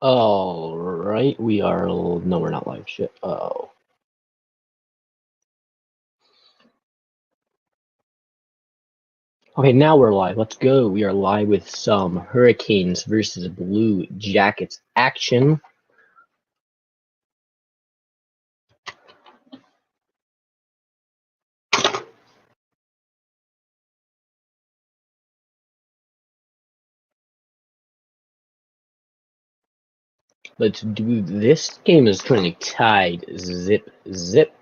All right, we are. No, we're not live. Shit. Oh. Okay, now we're live. Let's go. We are live with some Hurricanes versus Blue Jackets action. Let's do this. Game is currently tied. Zip, zip.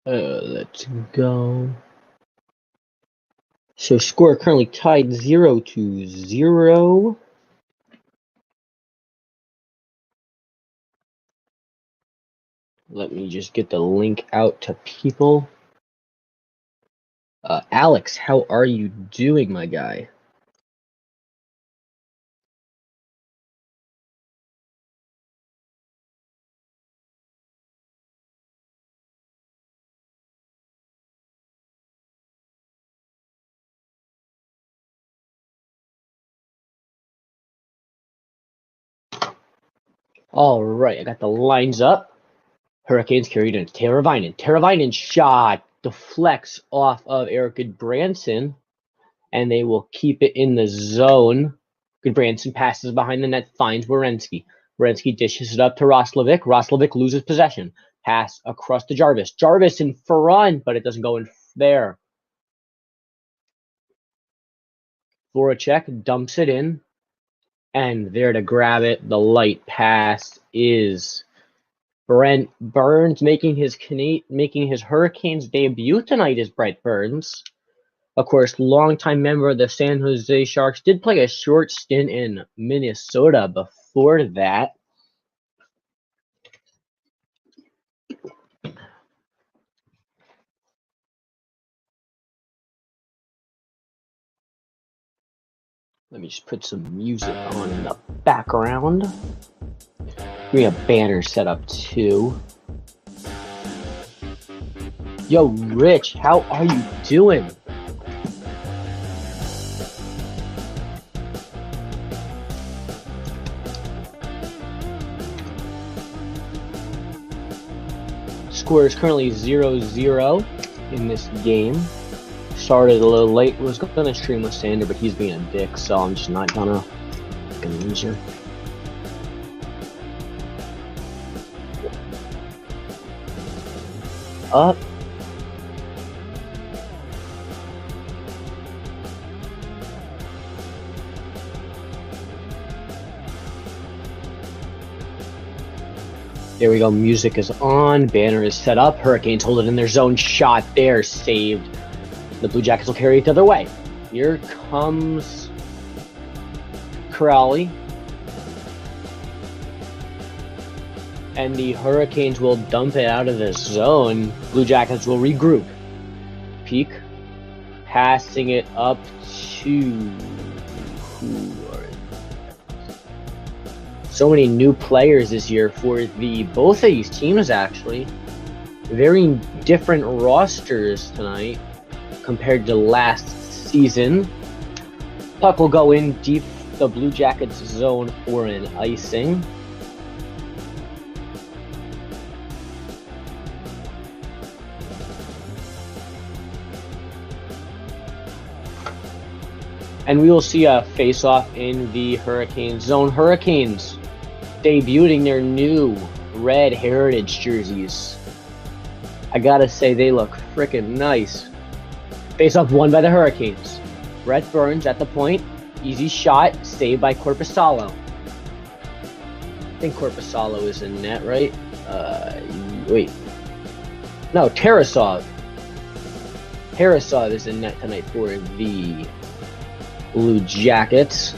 Let's go. So score currently tied 0-0. Let me just get the link out to people. Alex, how are you doing, my guy? All right, I got the lines up. Hurricanes carried in Teravainen. Teravainen shot deflects off of Eric Goodbranson, and they will keep it in the zone. Goodbranson passes behind the net, finds Werenski. Werenski dishes it up to Roslovic. Roslovic loses possession. Pass across to Jarvis. Jarvis in front, but it doesn't go in there. Voracek dumps it in, and there to grab it. The light pass is Brent Burns making his Hurricanes debut tonight is Brent Burns. Of course, longtime member of the San Jose Sharks, did play a short stint in Minnesota before that. Let me just put some music on in the background. We have banner set up too. Yo, Rich, how are you doing? Score is currently 0-0 in this game. Started a little late. Was gonna stream with Sander, but he's being a dick, so I'm just not gonna use him. Up. There we go. Music is on. Banner is set up. Hurricanes hold it in their zone. Shot there. Saved. The Blue Jackets will carry it the other way. Here comes Crowley. And the Hurricanes will dump it out of the zone. Blue Jackets will regroup. Peak. Passing it up to... So many new players this year for both of these teams, actually. Very different rosters tonight compared to last season. Puck will go in deep the Blue Jackets zone for an icing. And we will see a face-off in the Hurricane zone. Hurricanes debuting their new red Heritage jerseys. I gotta say, they look freaking nice. Face-off won by the Hurricanes. Brent Burns at the point. Easy shot, saved by Korpisalo. I think Korpisalo is in net, right? Wait. No, Tarasov. Tarasov is in net tonight for the Blue Jackets.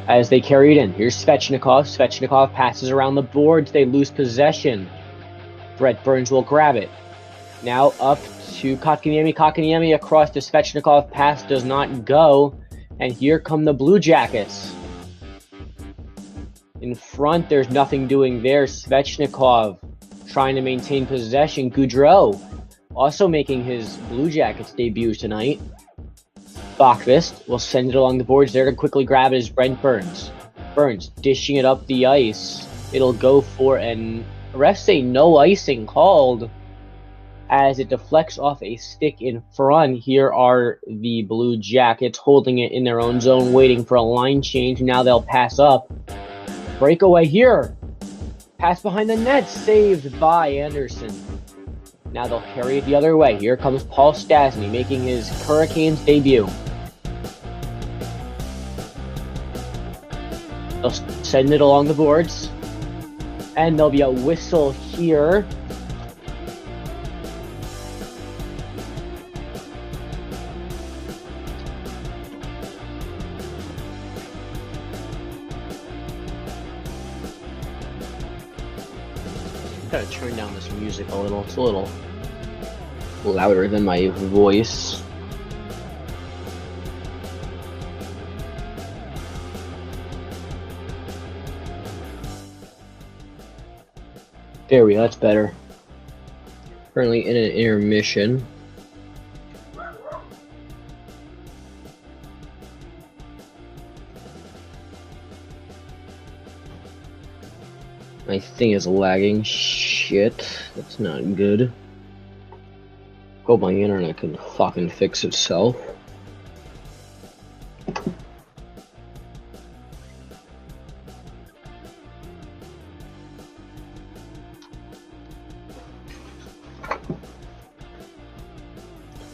As they carry it in. Here's Svechnikov. Svechnikov passes around the boards. They lose possession. Brent Burns will grab it. Now up to Kotkaniemi. Kotkaniemi across to Svechnikov. Pass does not go. And here come the Blue Jackets. In front, there's nothing doing there. Svechnikov trying to maintain possession. Gaudreau also making his Blue Jackets debut tonight. Bachvist will send it along the boards. There to quickly grab it is Brent Burns. Burns dishing it up the ice. It'll go for an refs say no icing called as it deflects off a stick in front. Here are the Blue Jackets holding it in their own zone, waiting for a line change. Now they'll pass up. Breakaway here. Pass behind the net, saved by Anderson. Now they'll carry it the other way. Here comes Paul Stastny making his Hurricanes debut. They'll send it along the boards. And there'll be a whistle here. Gotta turn down this music a little. It's a little louder than my voice. There we go, that's better. Currently in an intermission. My thing is lagging. Shit, that's not good. Hope my internet can fucking fix itself.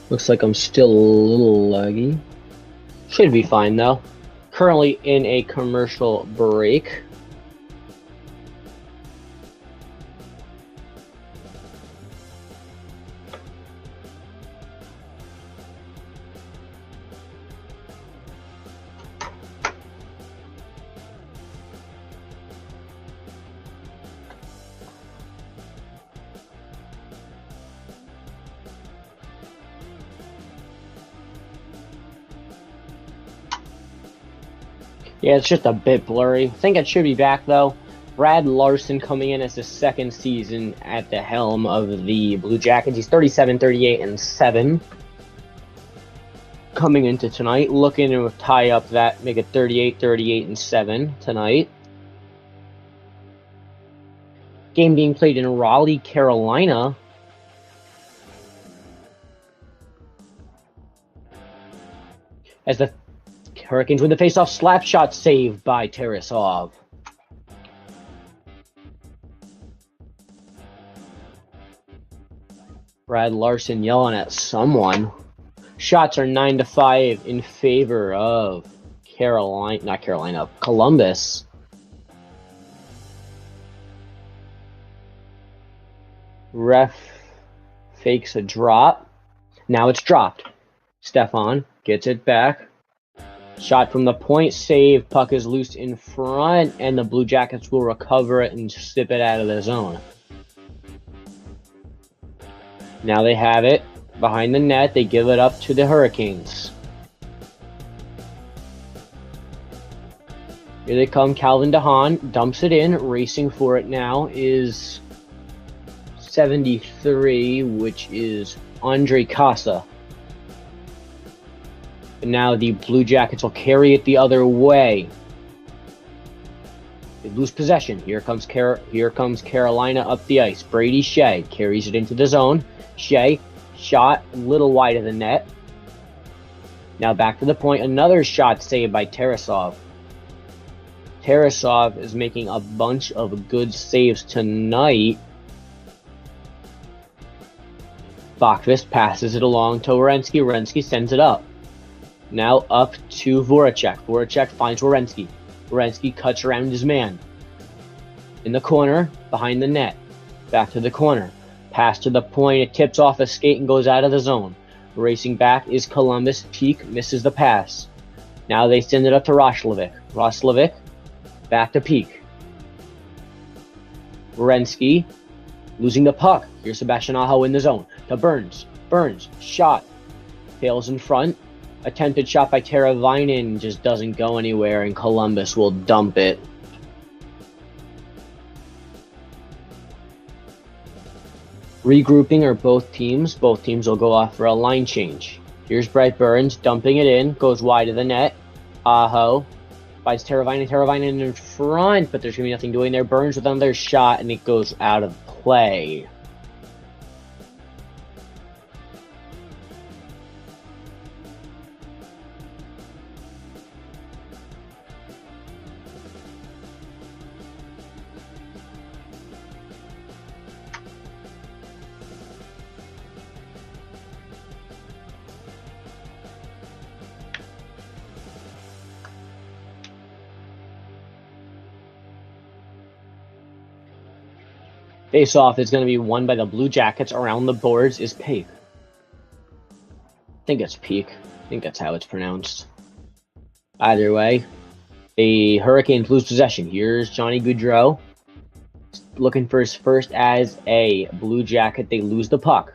Looks like I'm still a little laggy. Should be fine though. Currently in a commercial break. Yeah, it's just a bit blurry. I think it should be back though. Brad Larson coming in as his second season at the helm of the Blue Jackets. He's 37, 38, and 7. Coming into tonight, looking to tie up that, make it 38, 38, and 7 tonight. Game being played in Raleigh, Carolina. As the Hurricanes win the faceoff, slap shot saved by Tarasov. Brad Larson yelling at someone. Shots are 9-5 in favor of Columbus. Ref fakes a drop. Now it's dropped. Stefan gets it back. Shot from the point, save. Puck is loose in front, and the Blue Jackets will recover it and zip it out of the zone. Now they have it behind the net. They give it up to the Hurricanes. Here they come. Calvin DeHaan dumps it in. Racing for it now is 73, which is Andre Casa. And now the Blue Jackets will carry it the other way. They lose possession. Here comes Carolina up the ice. Brady Shea carries it into the zone. Shea shot a little wide of the net. Now back to the point. Another shot saved by Tarasov. Tarasov is making a bunch of good saves tonight. Bachvist passes it along to Werenski. Werenski sends it up. Now up to Voracek. Voracek finds Werenski. Werenski cuts around his man. In the corner, behind the net. Back to the corner. Pass to the point. It tips off a skate and goes out of the zone. Racing back is Columbus. Peak misses the pass. Now they send it up to Roslovic. Roslovic back to Peak. Werenski losing the puck. Here's Sebastian Aho in the zone. to Burns. Burns, shot. Fails in front. Attempted shot by Teravainen just doesn't go anywhere, and Columbus will dump it. Regrouping are both teams. Both teams will go off for a line change. Here's Brent Burns dumping it in. Goes wide of the net. Aho finds Teravainen. Teravainen in front, but there's going to be nothing doing there. Burns with another shot, and it goes out of play. Face-off is going to be won by the Blue Jackets. Around the boards is Peak. I think it's Peak. I think that's how it's pronounced. Either way, the Hurricanes lose possession. Here's Johnny Gaudreau looking for his first as a Blue Jacket. They lose the puck.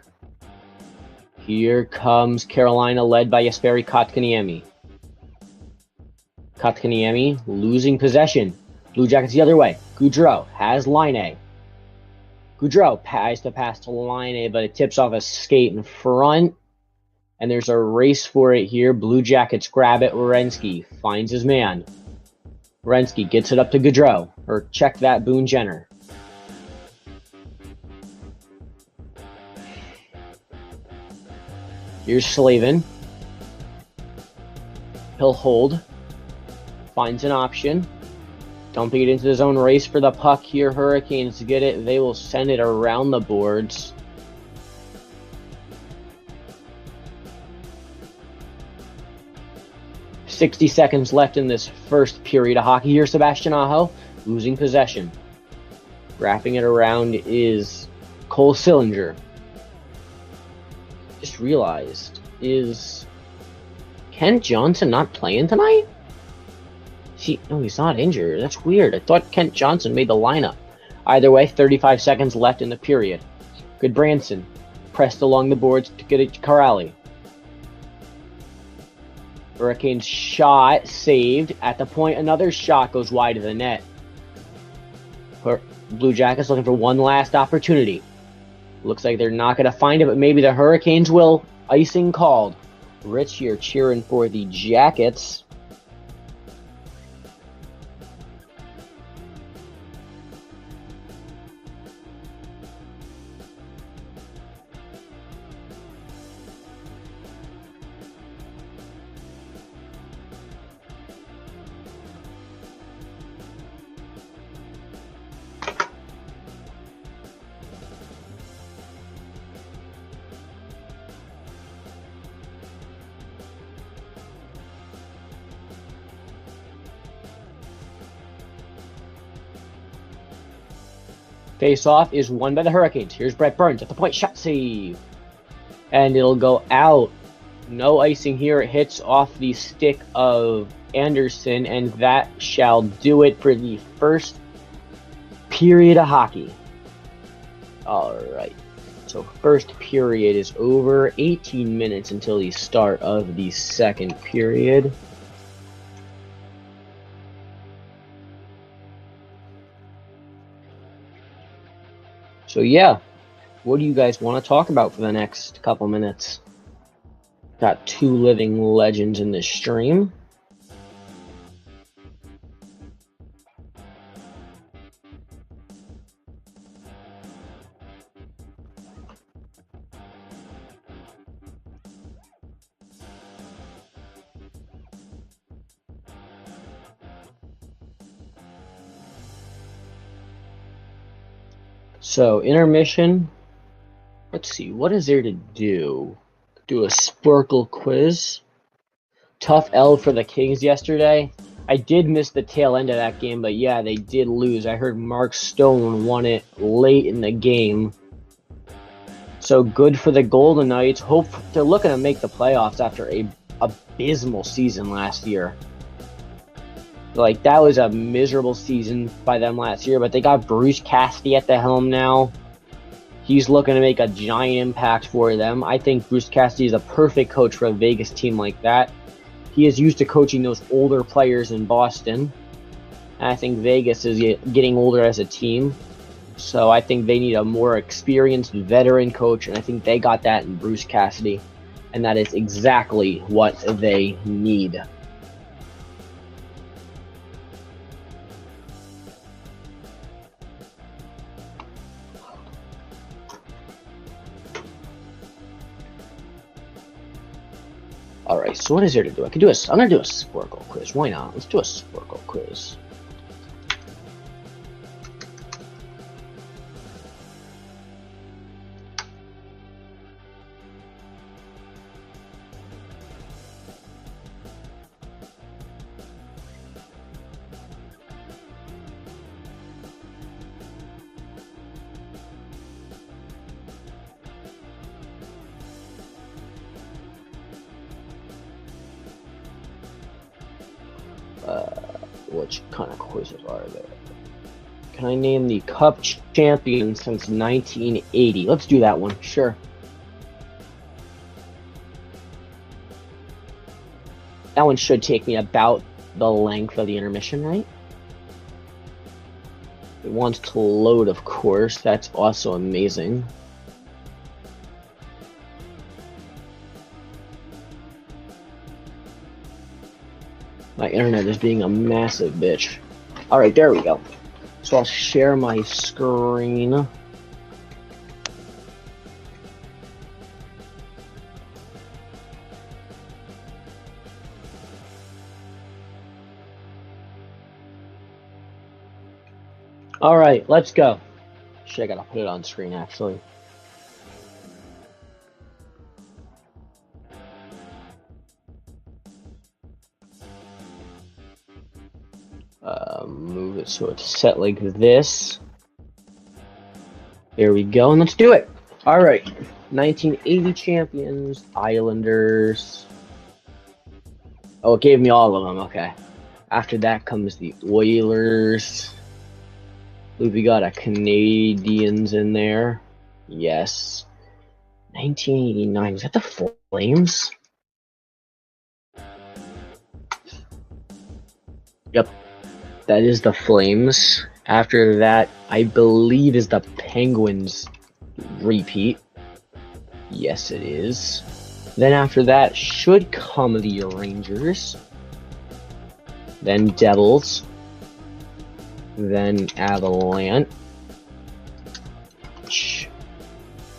Here comes Carolina, led by Jesperi Kotkaniemi. Kotkaniemi losing possession. Blue Jackets the other way. Gaudreau has Laine. Gaudreau tries to pass to Laine, but it tips off a skate in front. And there's a race for it here. Blue Jackets grab it. Werenski finds his man. Werenski gets it up to Gaudreau. Or check that, Boone Jenner. Here's Slavin. He'll hold. Finds an option. Dumping it into the zone. Race for the puck here. Hurricanes get it. They will send it around the boards. .60 seconds left in this first period of hockey here. Sebastian Aho losing possession. Wrapping it around is Cole Sillinger. Just realized, is Kent Johnson not playing tonight? No, he's not injured. That's weird. I thought Kent Johnson made the lineup. Either way, 35 seconds left in the period. Goodbranson pressed along the boards to get it to Kuraly. Hurricanes shot saved. At the point, another shot goes wide of the net. Blue Jackets looking for one last opportunity. Looks like they're not going to find it, but maybe the Hurricanes will. Icing called. Rich here cheering for the Jackets. Face-off is won by the Hurricanes. Here's Brent Burns at the point. Shot save. And it'll go out. No icing here. It hits off the stick of Anderson, and that shall do it for the first period of hockey. Alright. So first period is over. 18 minutes until the start of the second period. So yeah, what do you guys want to talk about for the next couple minutes? Got two living legends in this stream. So, intermission. Let's see, what is there to do? Do a Sporkle quiz. Tough L for the Kings yesterday. I did miss the tail end of that game, but yeah, they did lose. I heard Mark Stone won it late in the game. So good for the Golden Knights. Hope they're looking to make the playoffs after a abysmal season last year. Like, that was a miserable season by them last year, but they got Bruce Cassidy at the helm now. He's looking to make a giant impact for them. I think Bruce Cassidy is a perfect coach for a Vegas team like that. He is used to coaching those older players in Boston. And I think Vegas is getting older as a team. So I think they need a more experienced veteran coach, and I think they got that in Bruce Cassidy. And that is exactly what they need. Alright, so what is there to do? I'm gonna do a Sporkle quiz. Why not? Let's do a Sporkle quiz. Which kind of quizzes are there? Can I name the Cup champion since 1980? Let's do that one, sure. That one should take me about the length of the intermission, right? It wants to load, of course. That's also amazing. My internet is being a massive bitch. Alright, there we go. So I'll share my screen. Alright, let's go. Shit, I gotta put it on screen actually. Move it so it's set like this. There we go, and let's do it. Alright, 1980 champions, Islanders. Oh, it gave me all of them, okay. After that comes the Oilers. We got a Canadians in there. Yes. 1989, is that the Flames? Yep. That is the Flames. After that, I believe is the Penguins repeat. Yes, it is. Then after that should come the Rangers. Then Devils. Then Avalanche.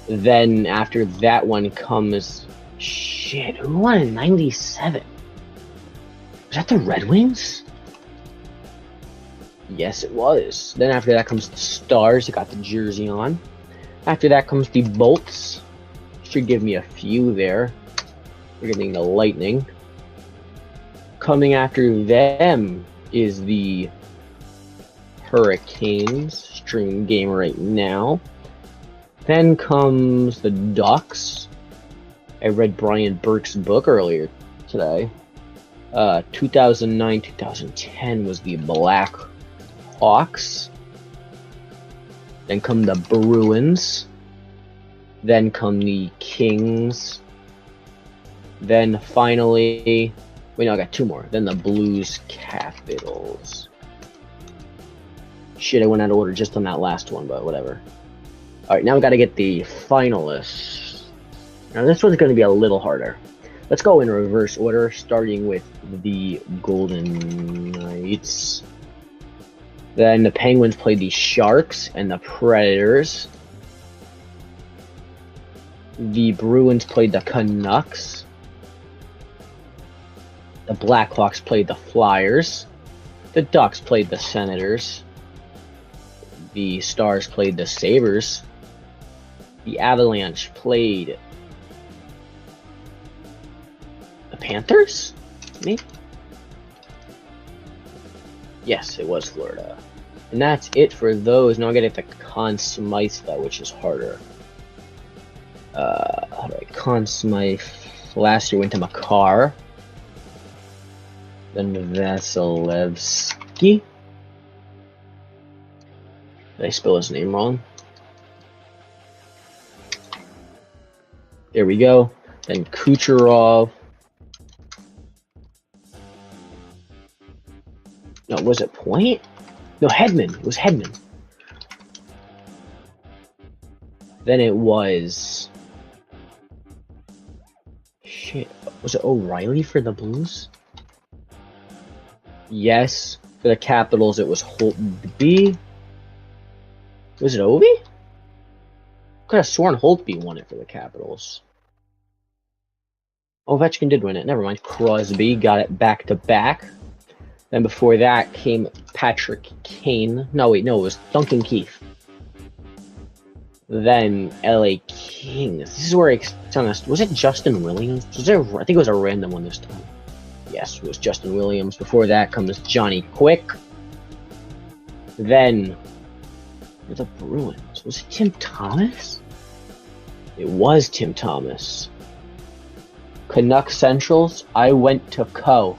Then after that one comes... Shit, who won in 97? Was that the Red Wings? Yes, it was. Then after that comes the Stars. I got the jersey on. After that comes the Bolts. Should give me a few there. We're getting the Lightning. Coming after them is the Hurricanes. Streaming game right now. Then comes the Ducks. I read Brian Burke's book earlier today. 2009-2010 was the Black Hawks. Then come the Bruins. Then come the Kings. Then finally... Wait, no, I got two more. Then the Blues Capitals. Shit, I went out of order just on that last one, but whatever. Alright, now we gotta get the finalists. Now this one's gonna be a little harder. Let's go in reverse order, starting with the Golden Knights. Then the Penguins played the Sharks and the Predators. The Bruins played the Canucks. The Blackhawks played the Flyers. The Ducks played the Senators. The Stars played the Sabres. The Avalanche played the Panthers? Maybe? Yes, it was Florida. And that's it for those. Now I gotta get the Conn Smythe, which is harder. Alright, Conn Smythe. Last year went to Makar. Then Vasilevsky. Did I spell his name wrong? There we go. Then Kucherov. No, was it Point? No, Hedman. It was Hedman. Then it was... Shit. Was it O'Reilly for the Blues? Yes. For the Capitals, it was Holtby. Was it Ovi? Could have sworn Holtby won it for the Capitals. Ovechkin did win it. Never mind. Crosby got it back to back. Then before that came Patrick Kane. No, wait, no, it was Duncan Keith. Then LA Kings. This is where was it Justin Williams? I think it was a random one this time. Yes, it was Justin Williams. Before that comes Johnny Quick. Then the Bruins. Was it Tim Thomas? It was Tim Thomas. Canucks Centrals. I went to Co.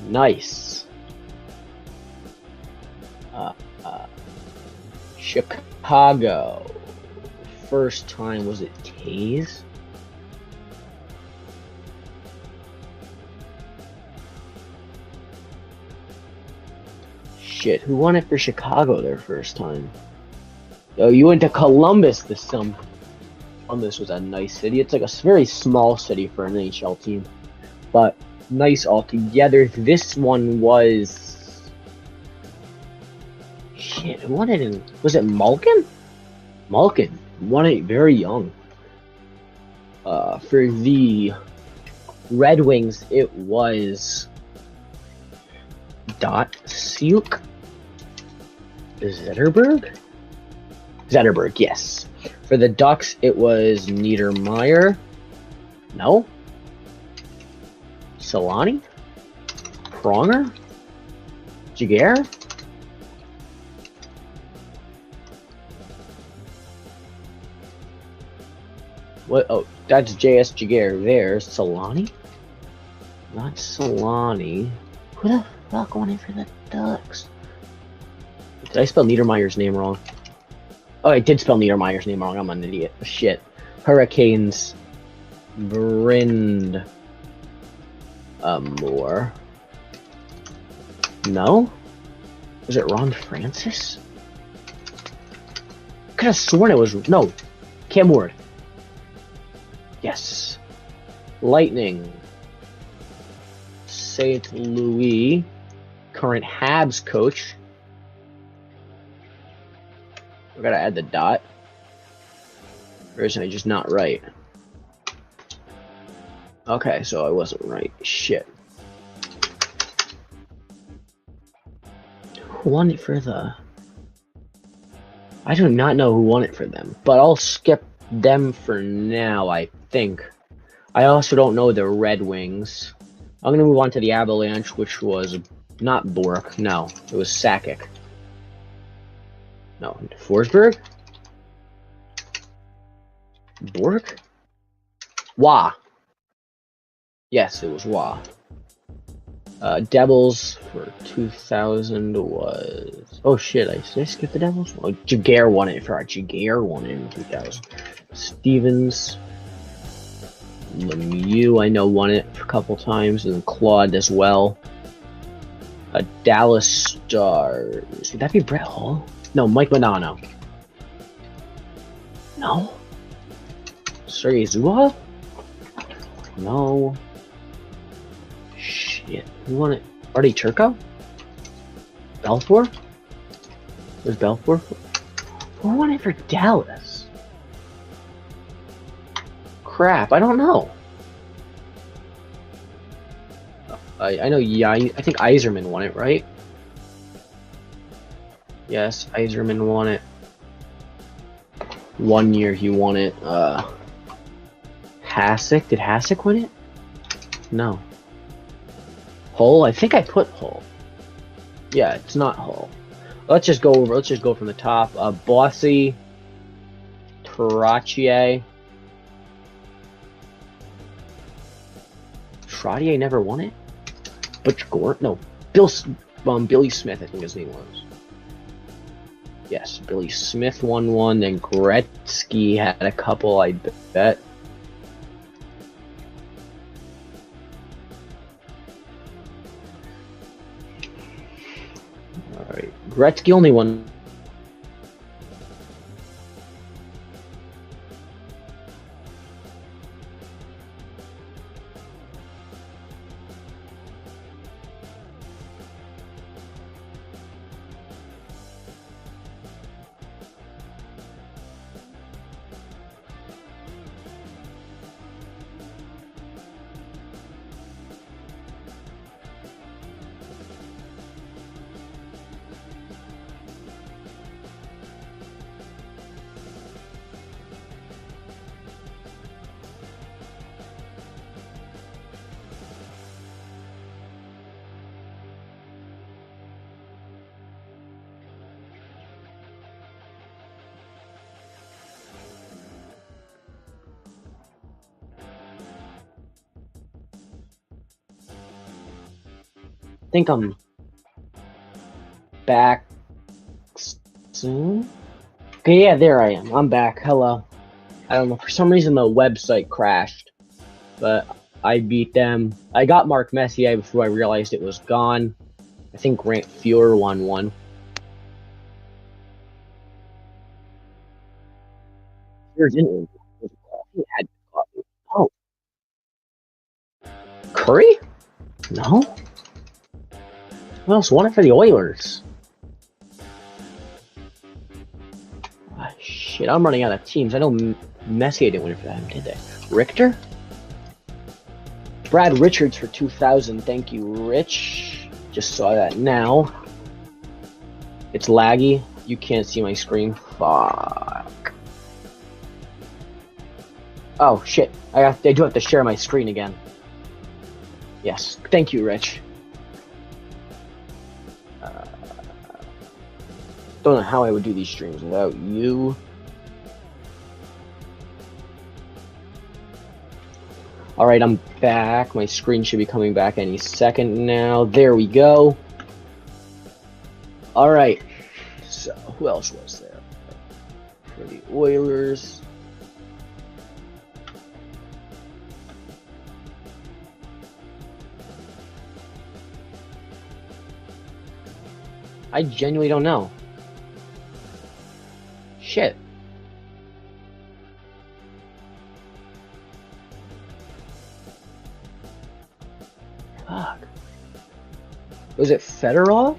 Nice. Chicago. First time, was it Taze? Shit, who won it for Chicago their first time? Oh, you went to Columbus this summer. Columbus was a nice city. It's like a very small city for an NHL team, but nice altogether. This one was... Shit, who won it in... Was it Malkin? Malkin won it very young. For the Red Wings, it was... Datsyuk? Zetterberg? Zetterberg, yes. For the Ducks, it was Niedermeyer. No? Solani? Pronger? Jaguar? What? Oh, that's J.S. Jaguar. There's Solani? Not Solani. Who the fuck won it for the Ducks? Did I spell Niedermeyer's name wrong? Oh, I did spell Niedermeyer's name wrong. I'm an idiot. Shit. Hurricanes. Brind. Moore. No? Was it Ron Francis? Could have sworn it was... No. Cam Ward. Yes. Lightning. St. Louis. Current Habs coach. We gotta add the dot. Or isn't I just not right? Okay, so I wasn't right. Shit. Who won it for the... I do not know who won it for them, but I'll skip them for now, I think. I also don't know the Red Wings. I'm gonna move on to the Avalanche, which was not Bork. No, it was Sakic. No, Forsberg? Bork? Wah. Yes, it was Wah. Devils for 2000 was... Oh shit, did I skip the Devils? Oh, Jaguar won it. Jaguar won it in 2000. Stevens. Lemieux, I know, won it a couple times. And Claude as well. Dallas Stars. Would that be Brett Hall? No, Mike Modano. No. Sergei Zubov? No. Shit. Who won it? Artie Turco? Belfour? Was Belfour? Who won it for Dallas? Crap, I don't know. I know, yeah, I think Yzerman won it, right? Yes, Yzerman won it. 1 year he won it. Hasek, did Hasek win it? No. Hull? I think I put Hull. Yeah, it's not Hull. Let's just go from the top. Bossy, Trottier. Trottier never won it? Butch Gort? No. Billy Smith, I think his name was. Yes, Billy Smith won one, then Gretzky had a couple, I bet. Gretzky only won. I think I'm back soon. Okay, yeah, there I am. I'm back. Hello. I don't know. For some reason, the website crashed, but I beat them. I got Mark Messier before I realized it was gone. I think Grant Fuhrer won one. Here's in had coffee. Oh, Curry? No. Who else won it for the Oilers? Ah, shit, I'm running out of teams. I know Messier didn't win it for them, did they? Richter? Brad Richards for 2,000. Thank you, Rich. Just saw that now. It's laggy. You can't see my screen. Fuck. Oh, shit. I do have to share my screen again. Yes. Thank you, Rich. Don't know how I would do these streams without you. Alright, I'm back. My screen should be coming back any second now. There we go. Alright. So, who else was there? For the Oilers. I genuinely don't know. Shit. Fuck. Was it Fedorov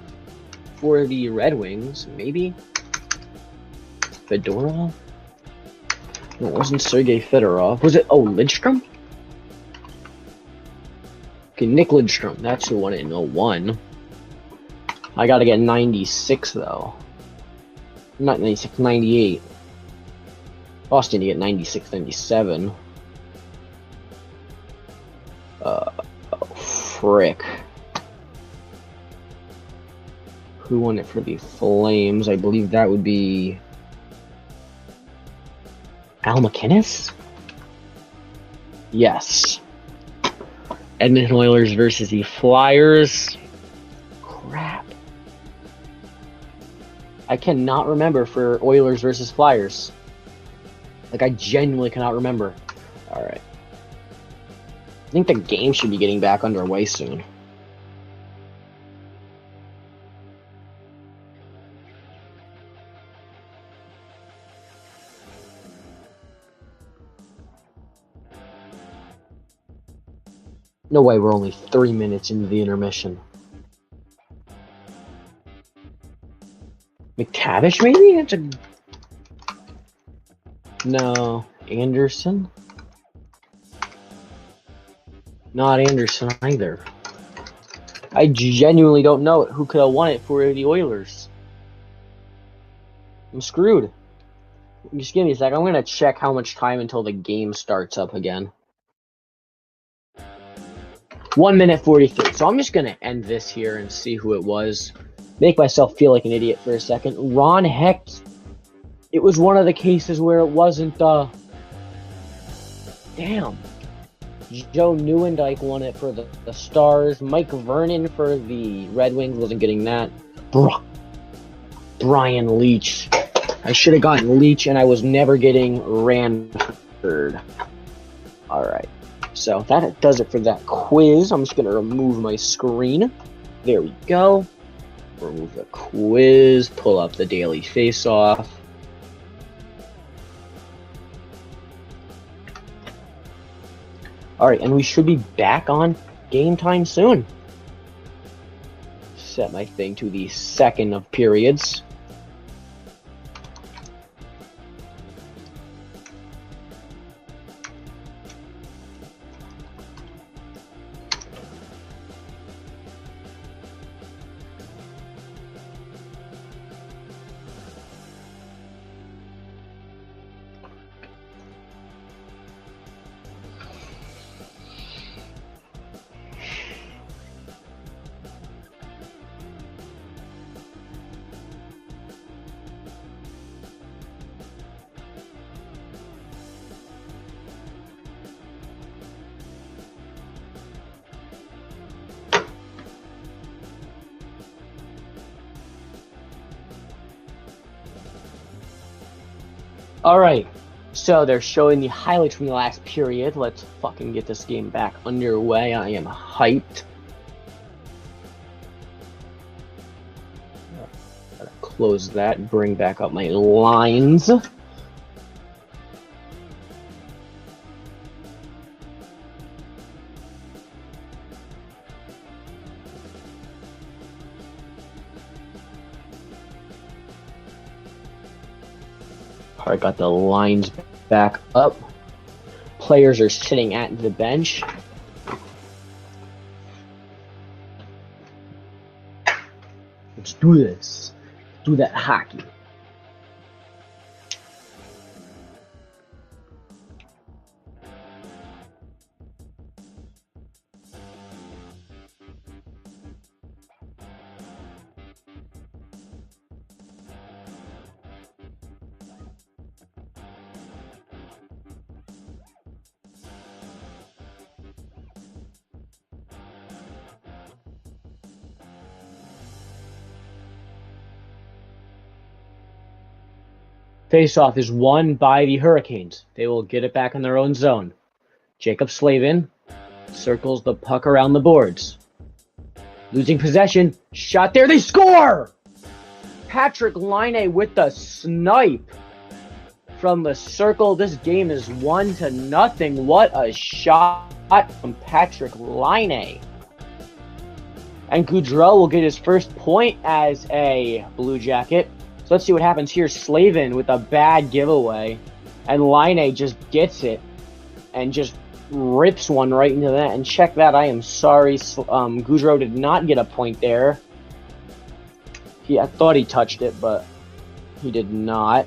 for the Red Wings? Maybe? Fedorov? No, it wasn't Sergei Fedorov. Was it? Oh, Lidstrom? Okay, Nick Lidstrom. That's who won it in 01. I gotta get 96 though. Not 96, 98. Boston to get 96, 97. Oh, frick. Who won it for the Flames? I believe that would be Al MacInnis? Yes. Edmonton Oilers versus the Flyers. Crap. I cannot remember for Oilers versus Flyers. Like, I genuinely cannot remember. Alright. I think the game should be getting back underway soon. No way, we're only 3 minutes into the intermission. McTavish, maybe? That's a... No. Anderson? Not Anderson either. I genuinely don't know who could have won it for the Oilers. I'm screwed. Just give me a sec. I'm going to check how much time until the game starts up again. 1 minute 43. So I'm just going to end this here and see who it was. Make myself feel like an idiot for a second. Ron Hecht. It was one of the cases where it wasn't, damn. Joe Nieuwendyk won it for the Stars. Mike Vernon for the Red Wings. Wasn't getting that. Brian Leetch. I should have gotten Leetch, and I was never getting Ranford. Alright. So that does it for that quiz. I'm just going to remove my screen. There we go. Remove the quiz, pull up the daily face-off. Alright, and we should be back on game time soon. Set my thing to the second of periods. Alright, so they're showing the highlights from the last period. Let's fucking get this game back underway. I am hyped. Gotta close that, bring back up my lines. Alright, got the lines back up. Players are sitting at the bench. Let's do this. Do that hockey. Face-off is won by the Hurricanes. They will get it back in their own zone. Jacob Slavin circles the puck around the boards. Losing possession. Shot there. They score! Patrick Laine with the snipe from the circle. This game is 1-0. What a shot from Patrick Laine. And Gaudreau will get his first point as a Blue Jacket. So let's see what happens here. Slavin with a bad giveaway. And Laine just gets it. And just rips one right into that. And check that. I am sorry. Gaudreau did not get a point there. I thought he touched it, but he did not.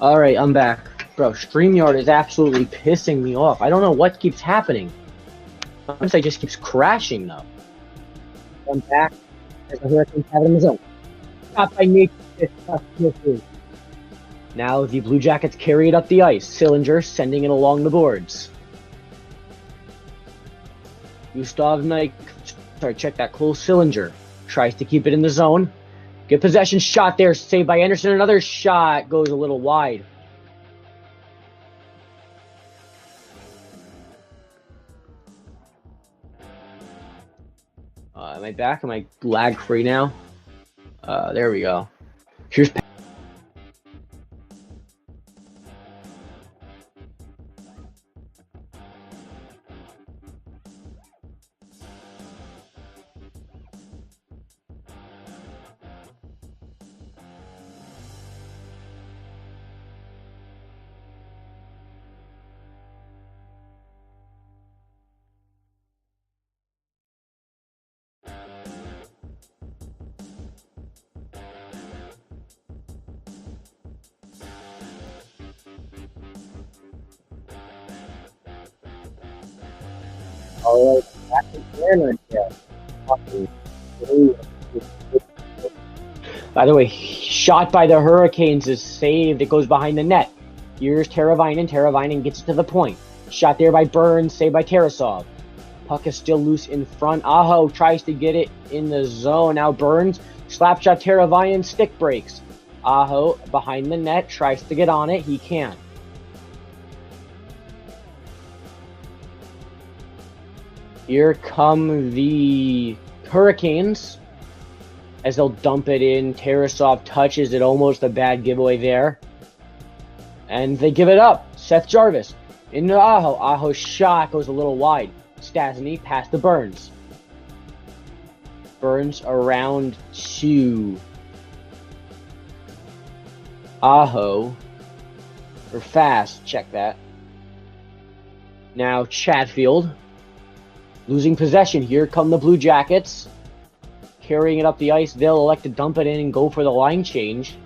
Alright, I'm back. Bro, StreamYard is absolutely pissing me off. I don't know what keeps happening. My website just keeps crashing, though. I'm back. As the Hurricanes have it in the zone. Stop by Nate. Now the Blue Jackets carry it up the ice. Sillinger sending it along the boards. Gustav Knight, sorry, check that. Cole Sillinger tries to keep it in the zone. Good possession shot there, saved by Anderson. Another shot goes a little wide. Am I back? Am I lag free now? There we go. Here's All right, back again. By the way, shot by the Hurricanes is saved. It goes behind the net. Here's Teravainen. Teravainen gets it to the point. Shot there by Burns, saved by Tarasov. Puck is still loose in front. Aho tries to get it in the zone. Now Burns, slap shot Teravainen, stick breaks. Aho behind the net, tries to get on it. He can't. Here come the Hurricanes as they'll dump it in. Tarasov touches it, almost a bad giveaway there. And they give it up. Seth Jarvis into Aho. Aho's shot goes a little wide. Stastny past the Burns. Burns around to Aho. Or fast, check that. Now Chatfield. Losing possession. Here come the Blue Jackets. Carrying it up the ice. They'll elect to dump it in and go for the line change.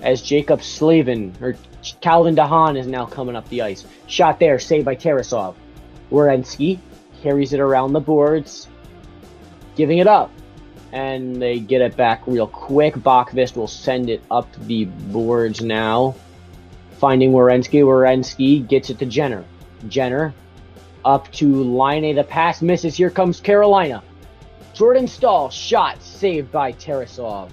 As Jacob Slavin, or Calvin DeHaan, is now coming up the ice. Shot there, saved by Tarasov. Werenski carries it around the boards, giving it up. And they get it back real quick. Bachvist will send it up the boards now. Finding Werenski. Werenski gets it to Jenner. Jenner up to Laine. The pass misses. Here comes Carolina. Jordan Staal, shot saved by Tarasov.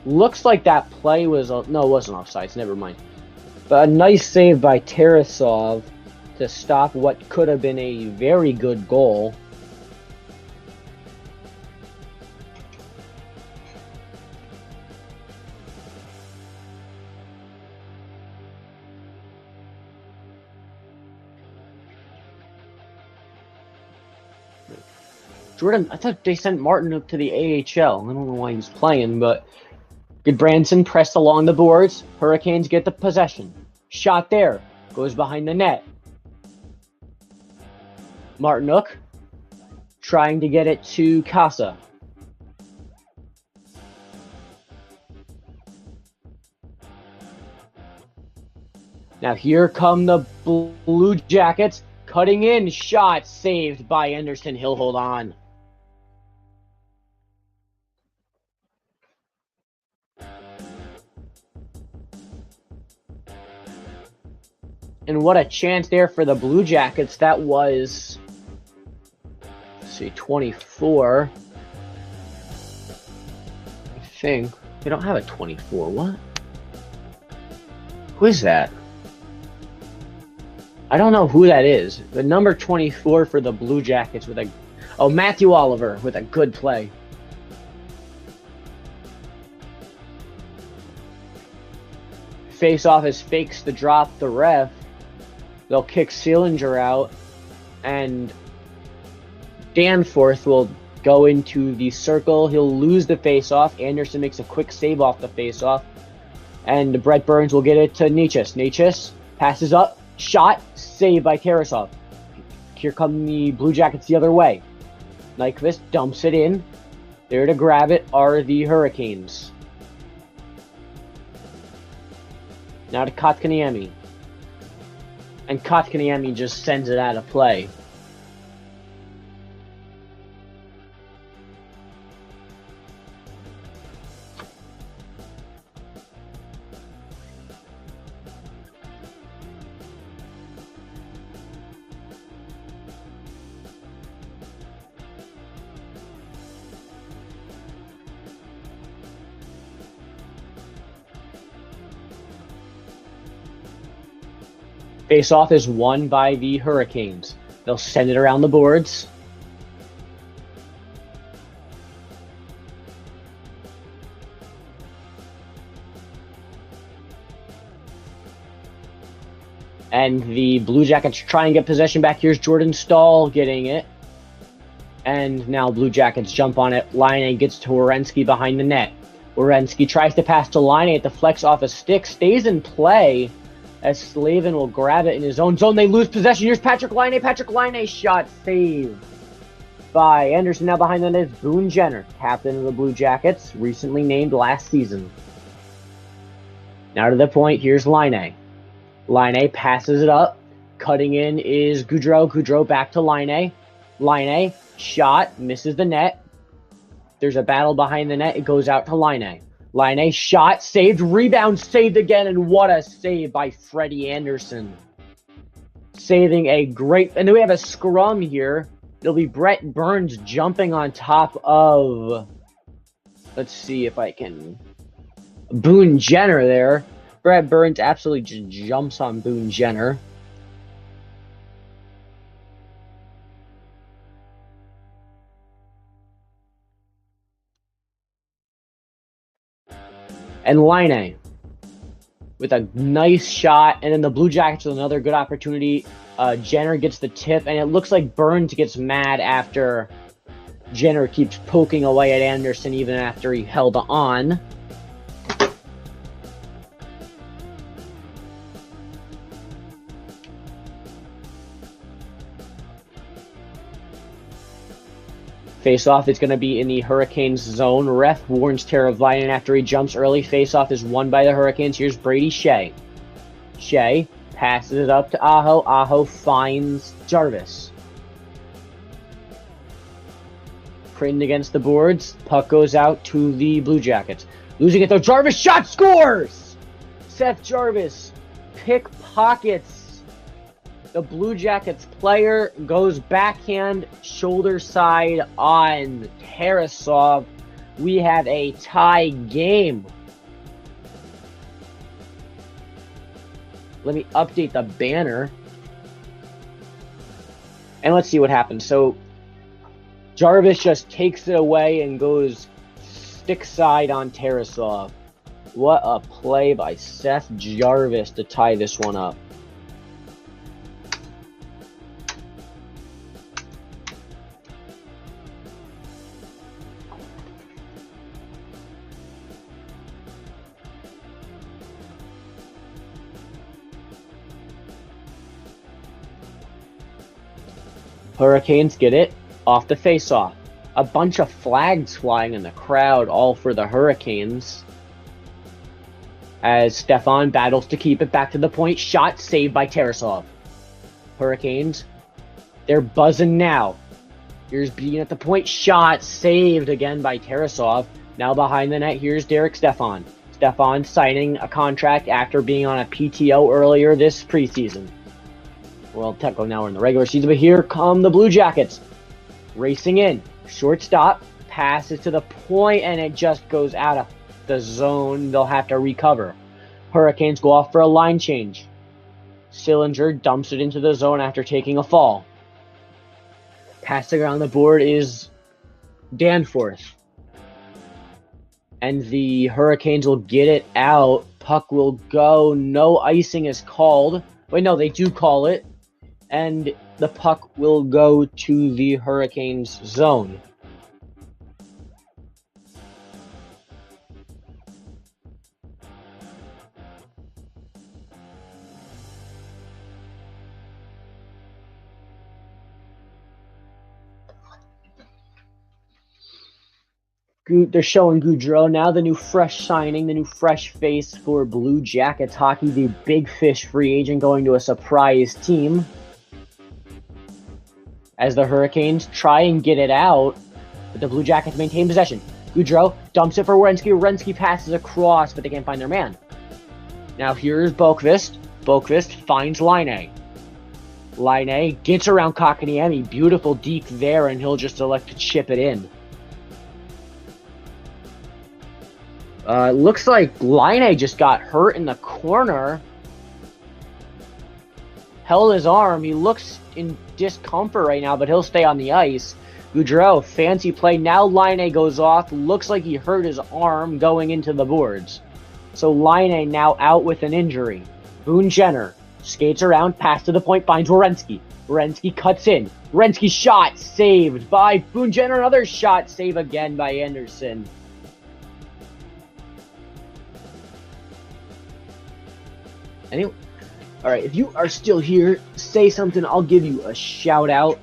Looks like that play was... no, it wasn't offsides. Never mind. But a nice save by Tarasov to stop what could have been a very good goal. Jordan, I thought they sent Martin up to the AHL. I don't know why he's playing, but Goodbranson pressed along the boards. Hurricanes get the possession. Shot there. Goes behind the net. Martinook trying to get it to Casa. Now here come the Blue Jackets. Cutting in. Shot saved by Anderson. He'll hold on. And what a chance there for the Blue Jackets. That was, let's see, 24. I think. They don't have a 24. What? Who is that? I don't know who that is. The number 24 for the Blue Jackets with a... Oh, Matthew Oliver with a good play. Face-off is fakes the drop the ref. They'll kick Seelinger out, and Danforth will go into the circle. He'll lose the face-off. Anderson makes a quick save off the face-off, and Brett Burns will get it to Necas. Necas passes up, shot, saved by Tarasov. Here come the Blue Jackets the other way. Nyquist dumps it in. There to grab it are the Hurricanes. Now to Kotkaniemi. And Kotkaniemi just sends it out of play. Face-off is won by the Hurricanes. They'll send it around the boards. And the Blue Jackets try and get possession back. Here's Jordan Staal getting it. And now Blue Jackets jump on it. Laine gets to Werenski behind the net. Werenski tries to pass to Laine. It deflects off a stick. Stays in play as Slavin will grab it in his own zone. They lose possession. Here's Patrick Laine. Patrick Laine shot saved by Anderson. Now behind that is Boone Jenner, captain of the Blue Jackets, recently named last season. Now to the point, here's Laine. Laine passes it up. Cutting in is Gaudreau. Gaudreau back to Laine. Laine, shot, misses the net. There's a battle behind the net. It goes out to Laine. Laine, shot, saved, rebound, saved again, and what a save by Freddie Anderson. Saving a great... And then we have a scrum here. It'll be Brent Burns jumping on top of... Let's see if I can... Boone Jenner there. Brent Burns absolutely just jumps on Boone Jenner. And Laine with a nice shot. And then the Blue Jackets with another good opportunity. Jenner gets the tip. And it looks like Burns gets mad after Jenner keeps poking away at Anderson even after he held on. Face-off is going to be in the Hurricanes zone. Ref warns Teravainen after he jumps early. Face-off is won by the Hurricanes. Here's Brady Skjei. Skjei passes it up to Aho. Aho finds Jarvis. Creighton against the boards. Puck goes out to the Blue Jackets. Losing it though. Jarvis shot, scores! Seth Jarvis pickpockets the Blue Jackets player, goes backhand, shoulder side on Tarasov. We have a tie game. Let me update the banner. And let's see what happens. So, Jarvis just takes it away and goes stick side on Tarasov. What a play by Seth Jarvis to tie this one up. Hurricanes get it off the face-off. A bunch of flags flying in the crowd, all for the Hurricanes. As Stefan battles to keep it back to the point. Shot saved by Tarasov. Hurricanes, they're buzzing now. Here's being at the point. Shot saved again by Tarasov. Now behind the net, here's Derek Stefan. Stefan signing a contract after being on a PTO earlier this preseason. Well, technically now we're in the regular season, but here come the Blue Jackets. Racing in. Shortstop. Passes to the point, and it just goes out of the zone. They'll have to recover. Hurricanes go off for a line change. Sillinger dumps it into the zone after taking a fall. Passing around the board is Danforth. And the Hurricanes will get it out. Puck will go. No icing is called. Wait, no, they do call it. And the puck will go to the Hurricanes zone. They're showing Gaudreau now, the new fresh signing, the new fresh face for Blue Jackets hockey, the big fish free agent going to a surprise team. As the Hurricanes try and get it out, but the Blue Jackets maintain possession. Gaudreau dumps it for Werenski. Werenski passes across, but they can't find their man. Now here's Boqvist. Boqvist finds Laine. Laine gets around Kotkaniemi. Beautiful deke there, and he'll just elect to chip it in. Looks like Laine just got hurt in the corner. Held his arm. He looks in discomfort right now, but he'll stay on the ice. Gaudreau, fancy play. Now Laine goes off. Looks like he hurt his arm going into the boards. So Laine now out with an injury. Boone Jenner skates around, pass to the point, finds Werenski. Werenski cuts in. Werenski shot, saved by Boone Jenner. Another shot, save again by Anderson. Anyway, all right, if you are still here, say something. I'll give you a shout out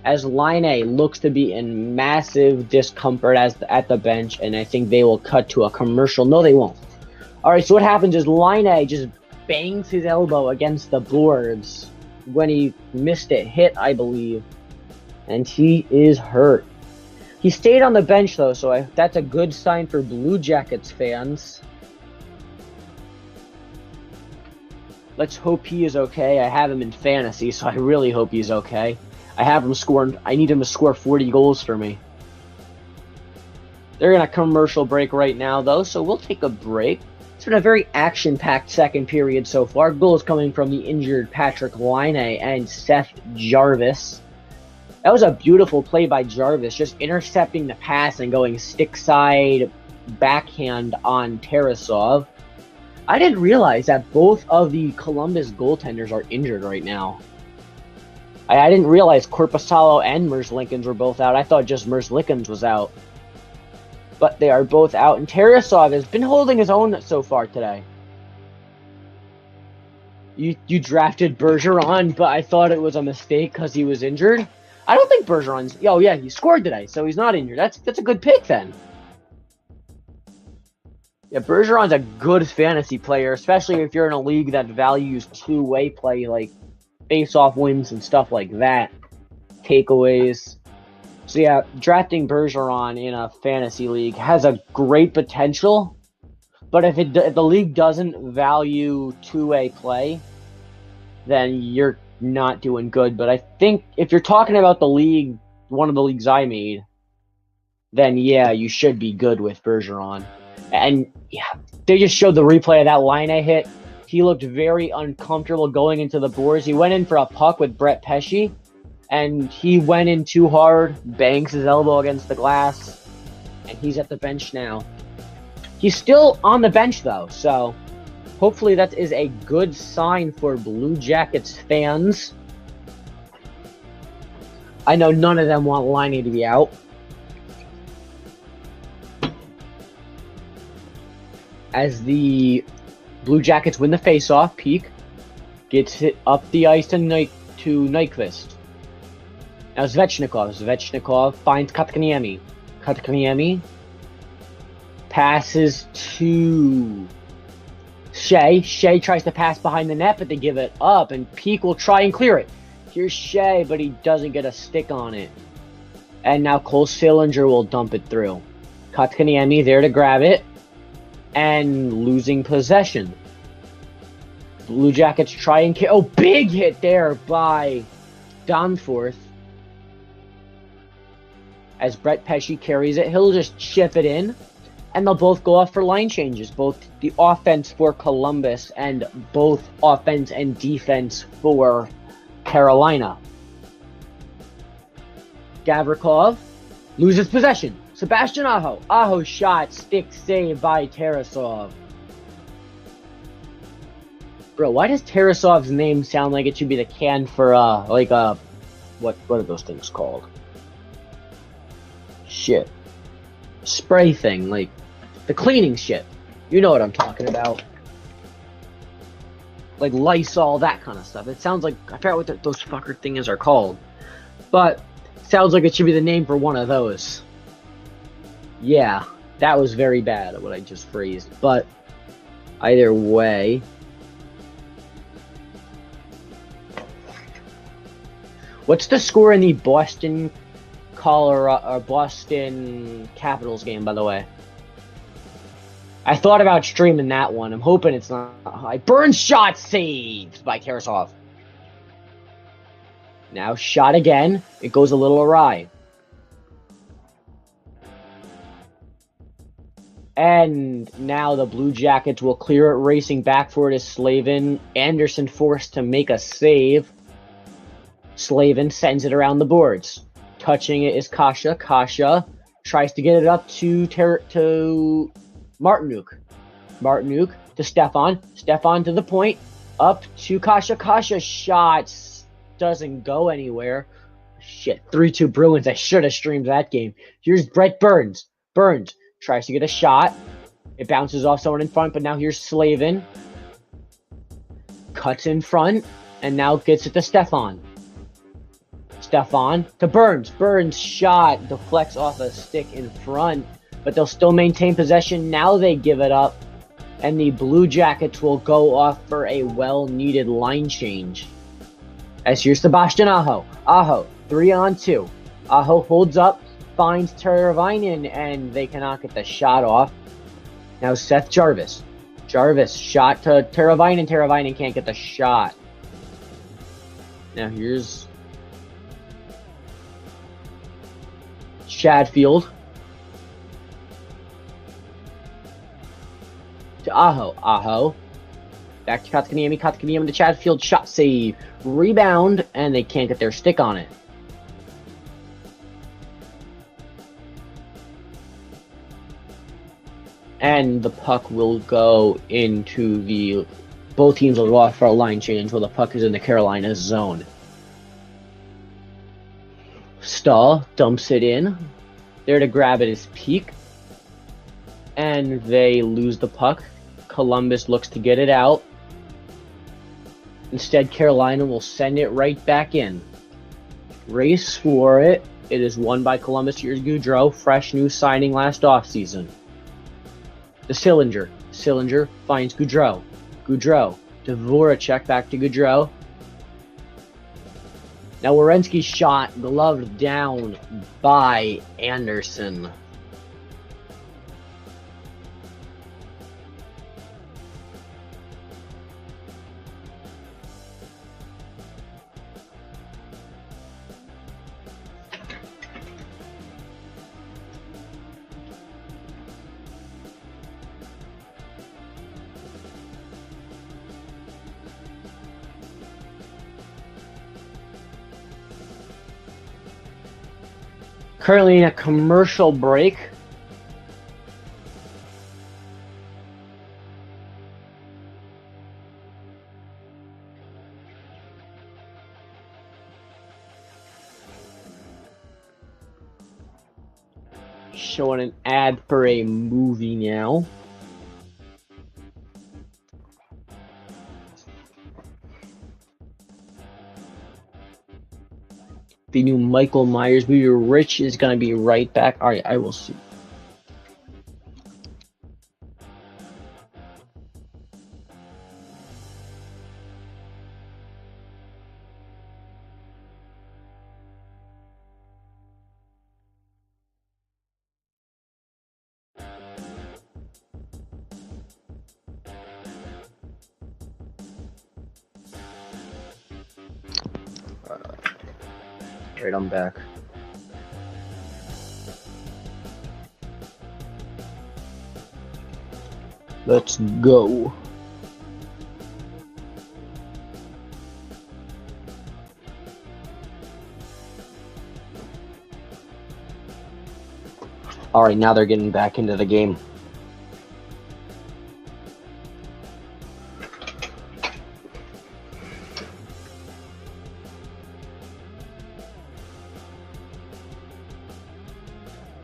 as Line looks to be in massive discomfort at the bench, and I think they will cut to a commercial. No, they won't. All right, so what happens is Line just bangs his elbow against the boards when he missed a hit, I believe, and he is hurt. He stayed on the bench, though, so that's a good sign for Blue Jackets fans. Let's hope he is okay. I have him in fantasy, so I really hope he's okay. I need him to score 40 goals for me. They're in a commercial break right now, though, so we'll take a break. It's been a very action-packed second period so far. Goals coming from the injured Patrik Laine and Seth Jarvis. That was a beautiful play by Jarvis, just intercepting the pass and going stick-side backhand on Tarasov. I didn't realize that both of the Columbus goaltenders are injured right now. I didn't realize Korpisalo and Merzlikins were both out. I thought just Merzlikins was out. But they are both out, and Tarasov has been holding his own so far today. You drafted Bergeron, but I thought it was a mistake because he was injured. I don't think Bergeron's... Oh, yeah, he scored today, so he's not injured. That's a good pick, then. Yeah, Bergeron's a good fantasy player, especially if you're in a league that values two-way play, like face-off wins and stuff like that. Takeaways. So yeah, drafting Bergeron in a fantasy league has a great potential, but if the league doesn't value two-way play, then you're not doing good. But I think if you're talking about the league, one of the leagues I made, then yeah, you should be good with Bergeron. And yeah, they just showed the replay of that Laine hit. He looked very uncomfortable going into the boards. He went in for a puck with Brett Pesce, and he went in too hard, bangs his elbow against the glass, and he's at the bench now. He's still on the bench, though, so hopefully that is a good sign for Blue Jackets fans. I know none of them want Laine to be out. As the Blue Jackets win the faceoff, Peak gets hit up the ice to Nyquist. Now Svechnikov finds Kotkaniemi. Kotkaniemi passes to Shea. Shea tries to pass behind the net, but they give it up, and Peak will try and clear it. Here's Shea, but he doesn't get a stick on it. And now Cole Sillinger will dump it through. Kotkaniemi there to grab it, and losing possession. Blue Jackets try and kill. Oh, big hit there by Danforth. As Brett Pesce carries it, he'll just chip it in, and they'll both go off for line changes. Both the offense for Columbus and both offense and defense for Carolina. Gavrikov loses possession. Sebastian Aho. Aho shot, stick save by Tarasov. Bro, why does Tarasov's name sound like it should be the can for, what are those things called? Shit. Spray thing, like, the cleaning shit. You know what I'm talking about. Like Lysol, that kind of stuff. It sounds like, I forgot what those fucker things are called. But, sounds like it should be the name for one of those. Yeah, that was very bad, what I just phrased. But, either way... What's the score in the Boston Capitals game, by the way? I thought about streaming that one. I'm hoping it's not high. Burns shot saved by Tarasov. Now shot again. It goes a little awry. And now the Blue Jackets will clear it, racing back for it is Slavin. Anderson forced to make a save. Slavin sends it around the boards. Touching it is Kasha. Kasha tries to get it up to Martinuk. Martinuk to Stefan. Stefan to the point. Up to Kasha. Kasha shots. Doesn't go anywhere. Shit. 3-2 Bruins. I should have streamed that game. Here's Brett Burns. Burns tries to get a shot. It bounces off someone in front, but now here's Slavin. Cuts in front. And now gets it to Stefan. Stefan to Burns. Burns shot deflects off a stick in front, but they'll still maintain possession. Now they give it up, and the Blue Jackets will go off for a well-needed line change. As here's Sebastian Aho. Aho, 3-on-2. Aho holds up, finds Teravainen, and they cannot get the shot off. Now Seth Jarvis. Jarvis shot to Teravainen. Teravainen can't get the shot. Now here's Shadfield to Aho. Aho back to Kotkaniemi. Kotkaniemi to Shadfield. Shot save. Rebound, and they can't get their stick on it. And the puck will go into the... Both teams will go off for a line change while the puck is in the Carolina zone. Stahl dumps it in. There to grab it is Peak. And they lose the puck. Columbus looks to get it out. Instead, Carolina will send it right back in. Race for it. It is won by Columbus. Here's Gaudreau, fresh new signing last offseason. The Sillinger. Sillinger finds Gaudreau. Gaudreau to Voracek, back to Gaudreau. Now Werenski's shot gloved down by Anderson. Currently in a commercial break. Showing an ad for a movie now. The new Michael Myers movie. Rich is going to be right back. All right, I will see. Right, I'm back. Let's go. All right, now they're getting back into the game.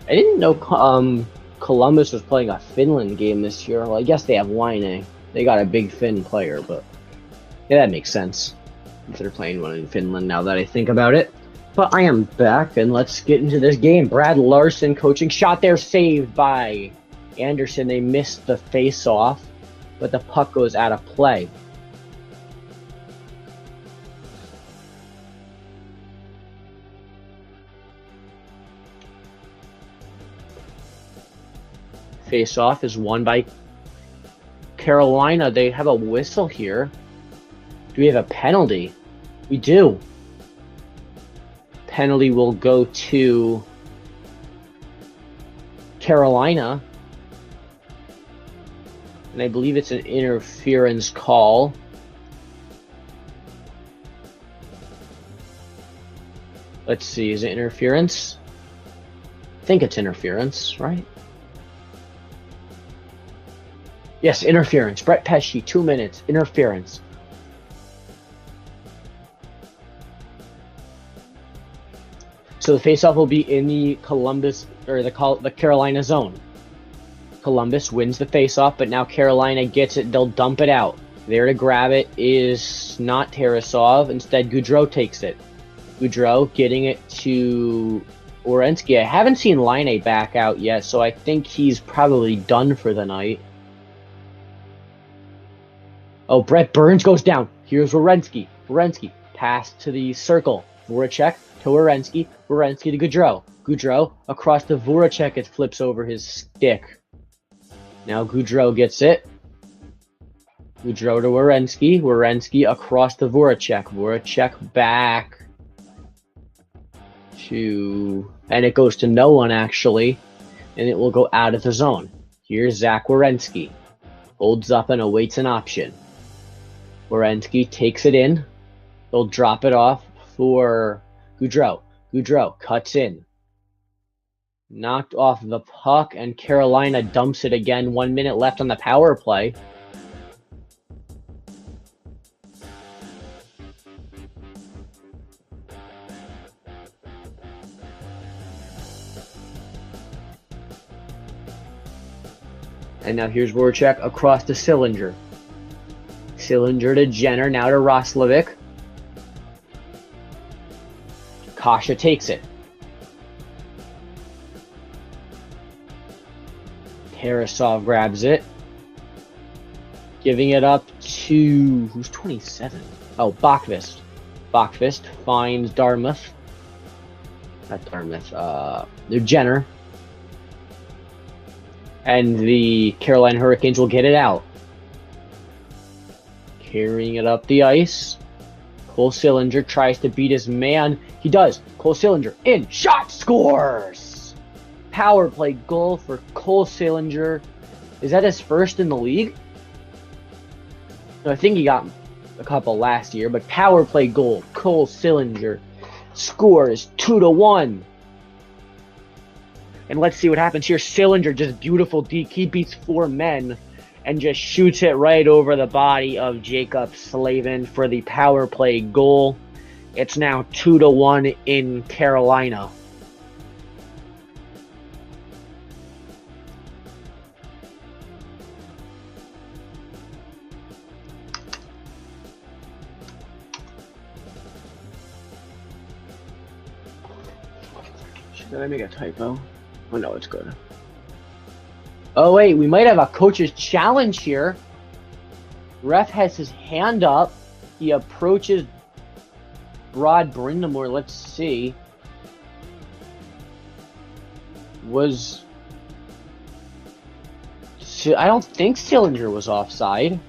I didn't know Columbus was playing a Finland game this year. Well, I guess they have Laine. They got a big Finn player, but yeah, that makes sense. If they're playing one in Finland now that I think about it. But I am back, and let's get into this game. Brad Larson coaching. Shot there, saved by Anderson. They missed the face-off, but the puck goes out of play. Face-off is won by Carolina. They have a whistle here. Do we have a penalty? We do. Penalty will go to Carolina. And I believe it's an interference call. Let's see, is it interference? I think it's interference, right? Yes, interference. Brett Pesce, 2 minutes. Interference. So the faceoff will be in the Columbus, or the Carolina zone. Columbus wins the faceoff, but now Carolina gets it. They'll dump it out. There to grab it is not Tarasov. Instead, Gaudreau takes it. Goudreau getting it to Werenski. I haven't seen Laine back out yet, so I think he's probably done for the night. Oh, Brett Burns goes down. Here's Werenski. Werenski, pass to the circle. Voracek to Werenski. Werenski to Goudreau. Goudreau across to Voracek. It flips over his stick. Now Goudreau gets it. Goudreau to Werenski. Werenski across to Voracek. Voracek back to... And it goes to no one, actually. And it will go out of the zone. Here's Zach Werenski. Holds up and awaits an option. Werenski takes it in. They'll drop it off for Goudreau. Goudreau cuts in. Knocked off the puck, and Carolina dumps it again. 1 minute left on the power play. And now here's Voracek across to Sillinger. Sillinger to Jenner, now to Roslovic. Kasha takes it. Tarasov grabs it. Giving it up to... Who's 27? Oh, Bachvist. Bachvist finds Dartmouth. Not Dartmouth. Jenner. And the Carolina Hurricanes will get it out. Carrying it up the ice. Cole Sillinger tries to beat his man. He does. Cole Sillinger in. Shot, scores! Power play goal for Cole Sillinger. Is that his first in the league? No, I think he got a couple last year, but power play goal. Cole Sillinger scores 2-1. And let's see what happens here. Sillinger, just beautiful deke. He beats 4 men and just shoots it right over the body of Jacob Slavin for the power play goal. It's now 2-1 in Carolina. Did I make a typo? Oh no, it's good. Oh wait, we might have a coach's challenge here. Ref has his hand up. He approaches Rod Brindamore. Let's see. I don't think Sillinger was offside.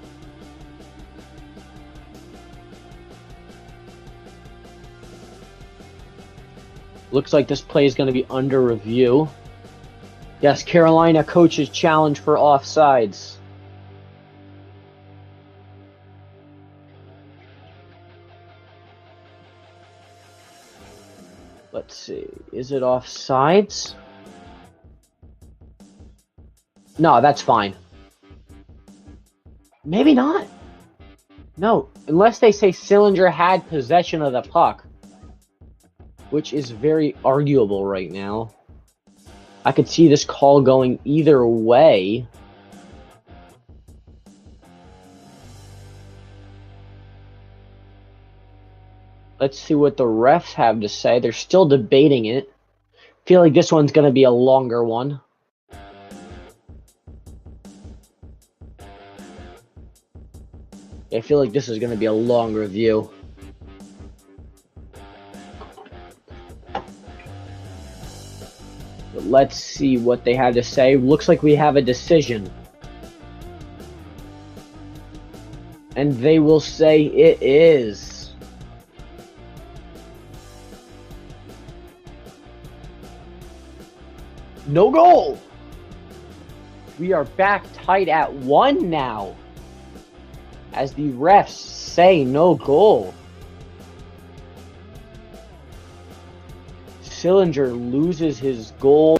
Looks like this play is going to be under review. Yes, Carolina coach's challenge for offsides. Let's see. Is it offsides? No, that's fine. Maybe not. No, unless they say Sillinger had possession of the puck, which is very arguable right now. I could see this call going either way. Let's see what the refs have to say. They're still debating it. I feel like this one's going to be a longer one. I feel like this is going to be a long review. But let's see what they have to say. Looks like we have a decision. And they will say it is. No goal! We are back tight at 1 now, as the refs say no goal. Sillinger loses his goal.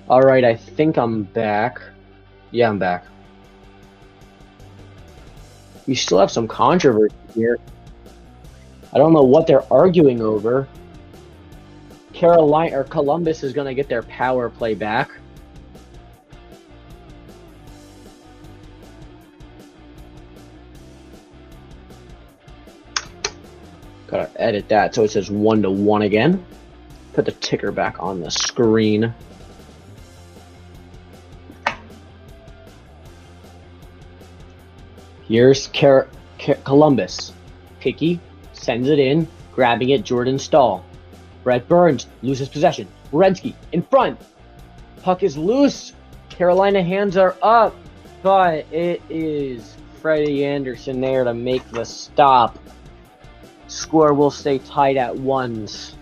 Alright, I think I'm back. Yeah, I'm back. We still have some controversy here. I don't know what they're arguing over. Carolina or Columbus is going to get their power play back. Gotta edit that so it says 1-1 again. Put the ticker back on the screen. Here's Columbus. Hickey sends it in, grabbing it, Jordan Staal. Brett Burns loses possession. Werenski in front. Puck is loose. Carolina hands are up, but it is Freddie Anderson there to make the stop. Score will stay tied at 1s.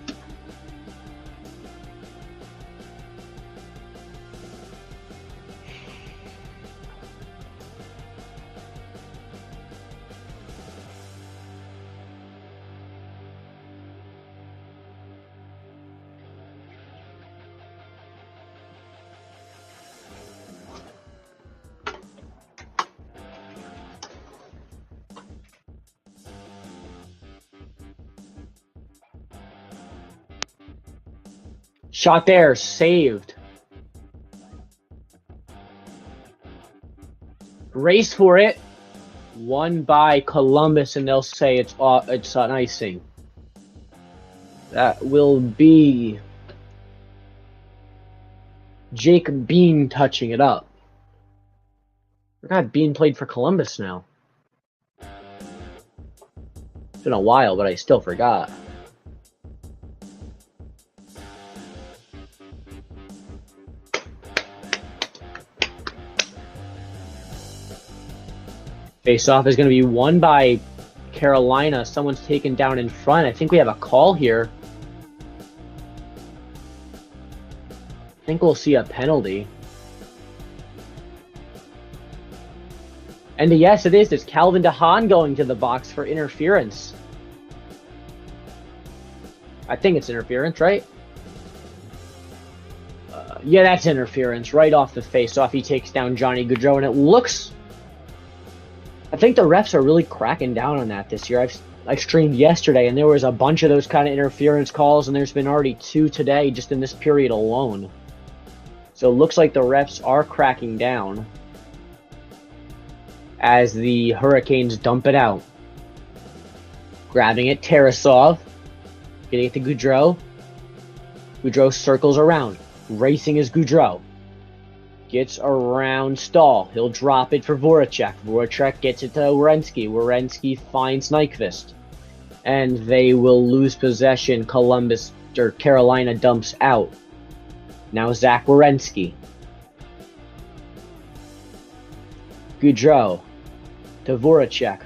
Shot there, saved. Race for it. Won by Columbus, and they'll say it's an icing. That will be Jake Bean touching it up. I forgot Bean played for Columbus now. It's been a while, but I still forgot. Face-off is going to be won by Carolina. Someone's taken down in front. I think we have a call here. I think we'll see a penalty. And yes, it is. It's Calvin DeHaan going to the box for interference. I think it's interference, right? Yeah, that's interference. Right off the face-off, he takes down Johnny Gaudreau, and it looks... I think the refs are really cracking down on that this year. I streamed yesterday, and there was a bunch of those kind of interference calls, and there's been already 2 today just in this period alone. So it looks like the refs are cracking down as the Hurricanes dump it out. Grabbing it, Tarasov. Getting it to Gaudreau. Gaudreau circles around. Racing is Gaudreau. Gets around Staal. He'll drop it for Voracek. Voracek gets it to Werenski. Werenski finds Nyquist. And they will lose possession. Columbus, or Carolina, dumps out. Now Zach Werenski. Gaudreau to Voracek.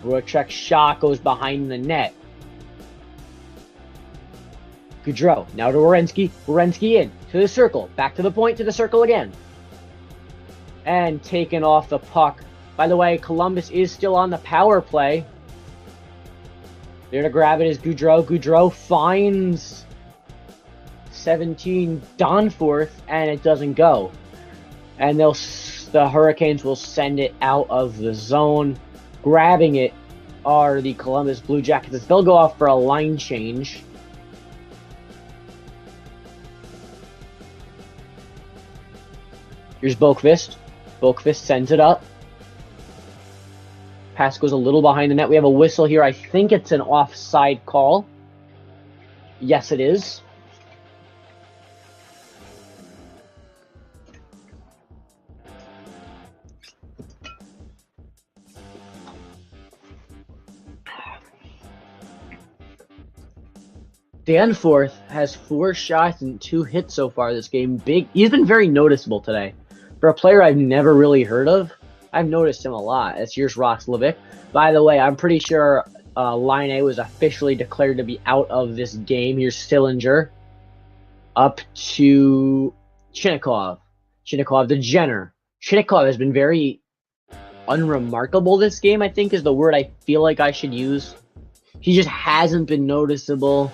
Voracek's shot goes behind the net. Gaudreau, now to Werenski. Werenski in, to the circle. Back to the point, to the circle again. And taken off the puck. By the way, Columbus is still on the power play. There to grab it is Gaudreau. Gaudreau finds 17 Danforth, and it doesn't go. And the Hurricanes will send it out of the zone. Grabbing it are the Columbus Blue Jackets. They'll go off for a line change. Here's Boqvist. Boqvist sends it up. Pass goes a little behind the net. We have a whistle here. I think it's an offside call. Yes, it is. Danforth has 4 shots and 2 hits so far this game. He's been very noticeable today. For a player I've never really heard of, I've noticed him a lot. Here's Roslovic. By the way, I'm pretty sure Line was officially declared to be out of this game. Here's Sillinger. Up to Chinakhov. Chinakhov to Jenner. Chinakhov has been very unremarkable this game, I think is the word I feel like I should use. He just hasn't been noticeable.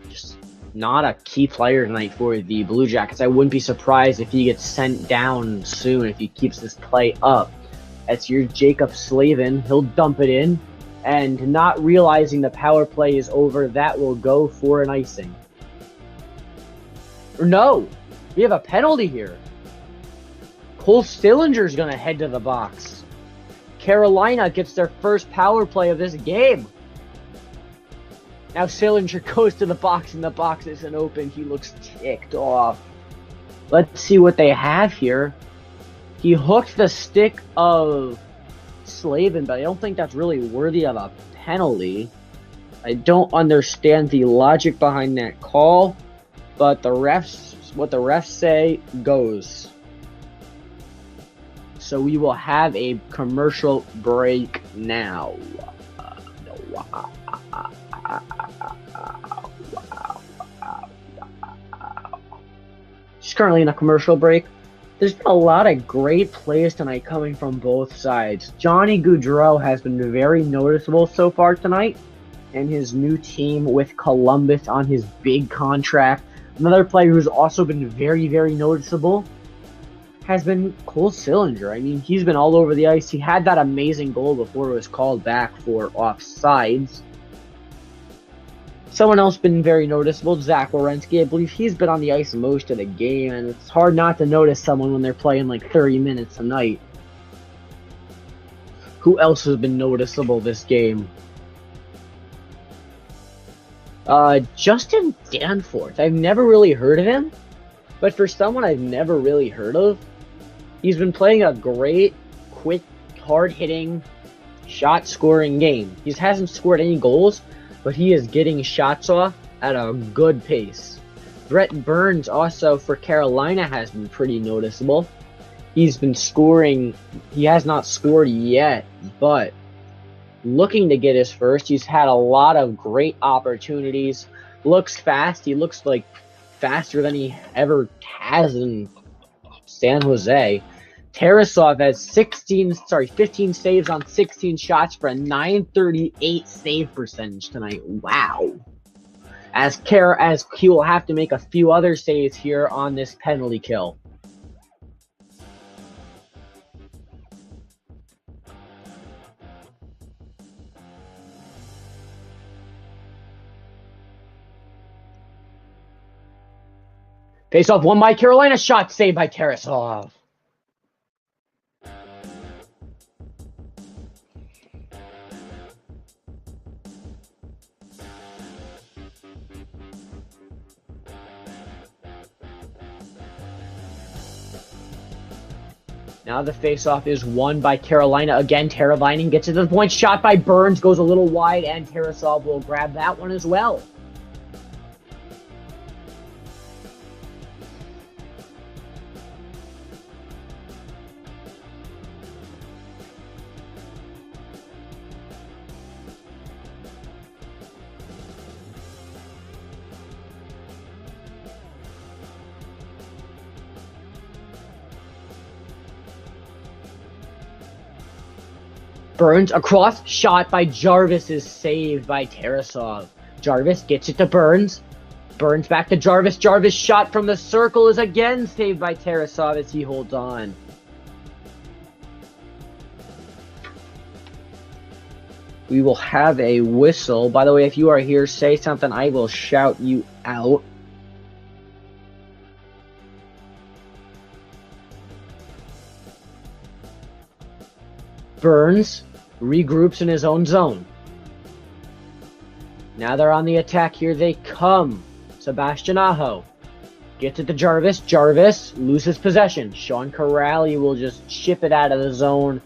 Just not a key player tonight for the Blue Jackets. I wouldn't be surprised if he gets sent down soon if he keeps this play up. That's your Jacob Slavin. He'll dump it in, and not realizing the power play is over, that will go for an icing. Or no, we have a penalty here. Cole Sillinger's going to head to the box. Carolina gets their first power play of this game. Now Sillinger goes to the box, and the box isn't open. He looks ticked off. Let's see what they have here. He hooked the stick of Slavin, but I don't think that's really worthy of a penalty. I don't understand the logic behind that call, but what the refs say goes. So we will have a commercial break now. She's currently in a commercial break. There's been a lot of great plays tonight coming from both sides. Johnny Gaudreau has been very noticeable so far tonight, and his new team with Columbus on his big contract. Another player who's also been very, very noticeable has been Cole Sillinger. I mean, he's been all over the ice. He had that amazing goal before it was called back for offsides. Someone else been very noticeable, Zach Werenski. I believe he's been on the ice most of the game, and it's hard not to notice someone when they're playing like 30 minutes a night. Who else has been noticeable this game? Justin Danforth. I've never really heard of him, but for someone I've never really heard of, he's been playing a great, quick, hard-hitting, shot-scoring game. He hasn't scored any goals, but he is getting shots off at a good pace. Brett Burns also for Carolina has been pretty noticeable. He's been scoring. He has not scored yet, but looking to get his first. He's had a lot of great opportunities. Looks fast. He looks like faster than he ever has in San Jose. Tarasov has 15 saves on 16 shots for a .938 save percentage tonight. Wow. As he will have to make a few other saves here on this penalty kill. Face-off won by Carolina. Shot saved by Tarasov. Now the face-off is won by Carolina. Again, Teravainen gets to the point. Shot by Burns goes a little wide, and Tarasov will grab that one as well. Burns across, shot by Jarvis is saved by Tarasov. Jarvis gets it to Burns. Burns back to Jarvis. Jarvis shot from the circle is again saved by Tarasov as he holds on. We will have a whistle. By the way, if you are here, say something. I will shout you out. Burns regroups in his own zone. Now they're on the attack. Here they come. Sebastian Aho gets it to Jarvis. Jarvis loses possession. Sean Corrali will just chip it out of the zone.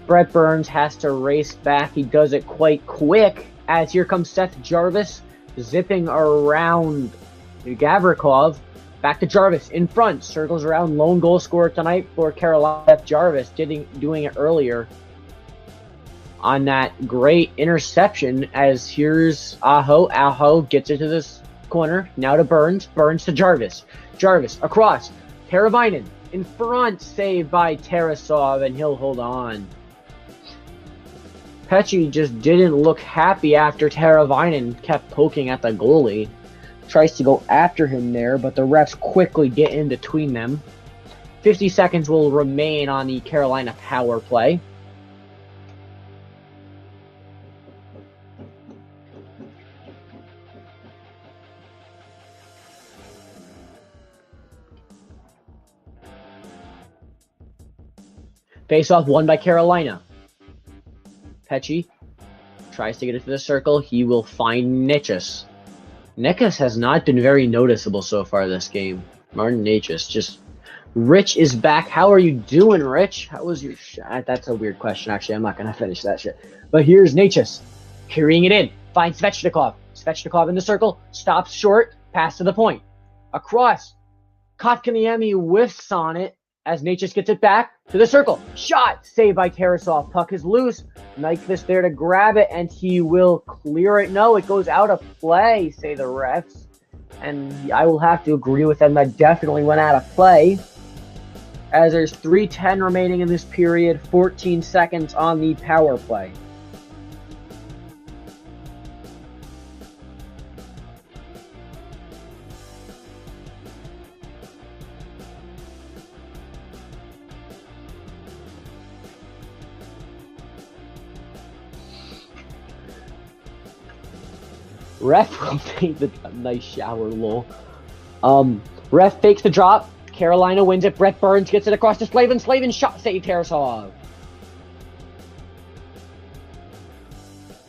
Brett Burns has to race back. He does it quite quick as here comes Seth Jarvis zipping around Gavrikov. Back to Jarvis in front, circles around, lone goal scorer tonight for Carolina. Jarvis doing it earlier on that great interception as here's Aho. Aho gets it to this corner, now to Burns. Burns to Jarvis. Jarvis across. Teravainen in front, saved by Tarasov, and he'll hold on. Pesce just didn't look happy after Teravainen kept poking at the goalie. tries to go after him there, but the refs quickly get in between them. 50 seconds will remain on the Carolina power play. Face-off won by Carolina. Pesce tries to get it to the circle. He will find Necas. Necas has not been very noticeable so far this game. Martin Necas just... Rich is back. How are you doing, Rich? How was your shot? That's a weird question, actually. I'm not going to finish that shit. But here's Necas. Carrying it in. Finds Svechnikov. Svechnikov in the circle. Stops short. Pass to the point. Across. Kotkaniemi whiffs on it as Necas gets it back to the circle. Shot! Saved by Tarasov. Puck is loose. Nyquist there to grab it, and he will clear it. No, it goes out of play, say the refs. And I will have to agree with them. That definitely went out of play. As there's 3:10 remaining in this period, 14 seconds on the power play. Ref will take the nice shower, lol. Ref fakes the drop. Carolina wins it. Brett Burns gets it across to Slavin. Slavin shot save Tarasov.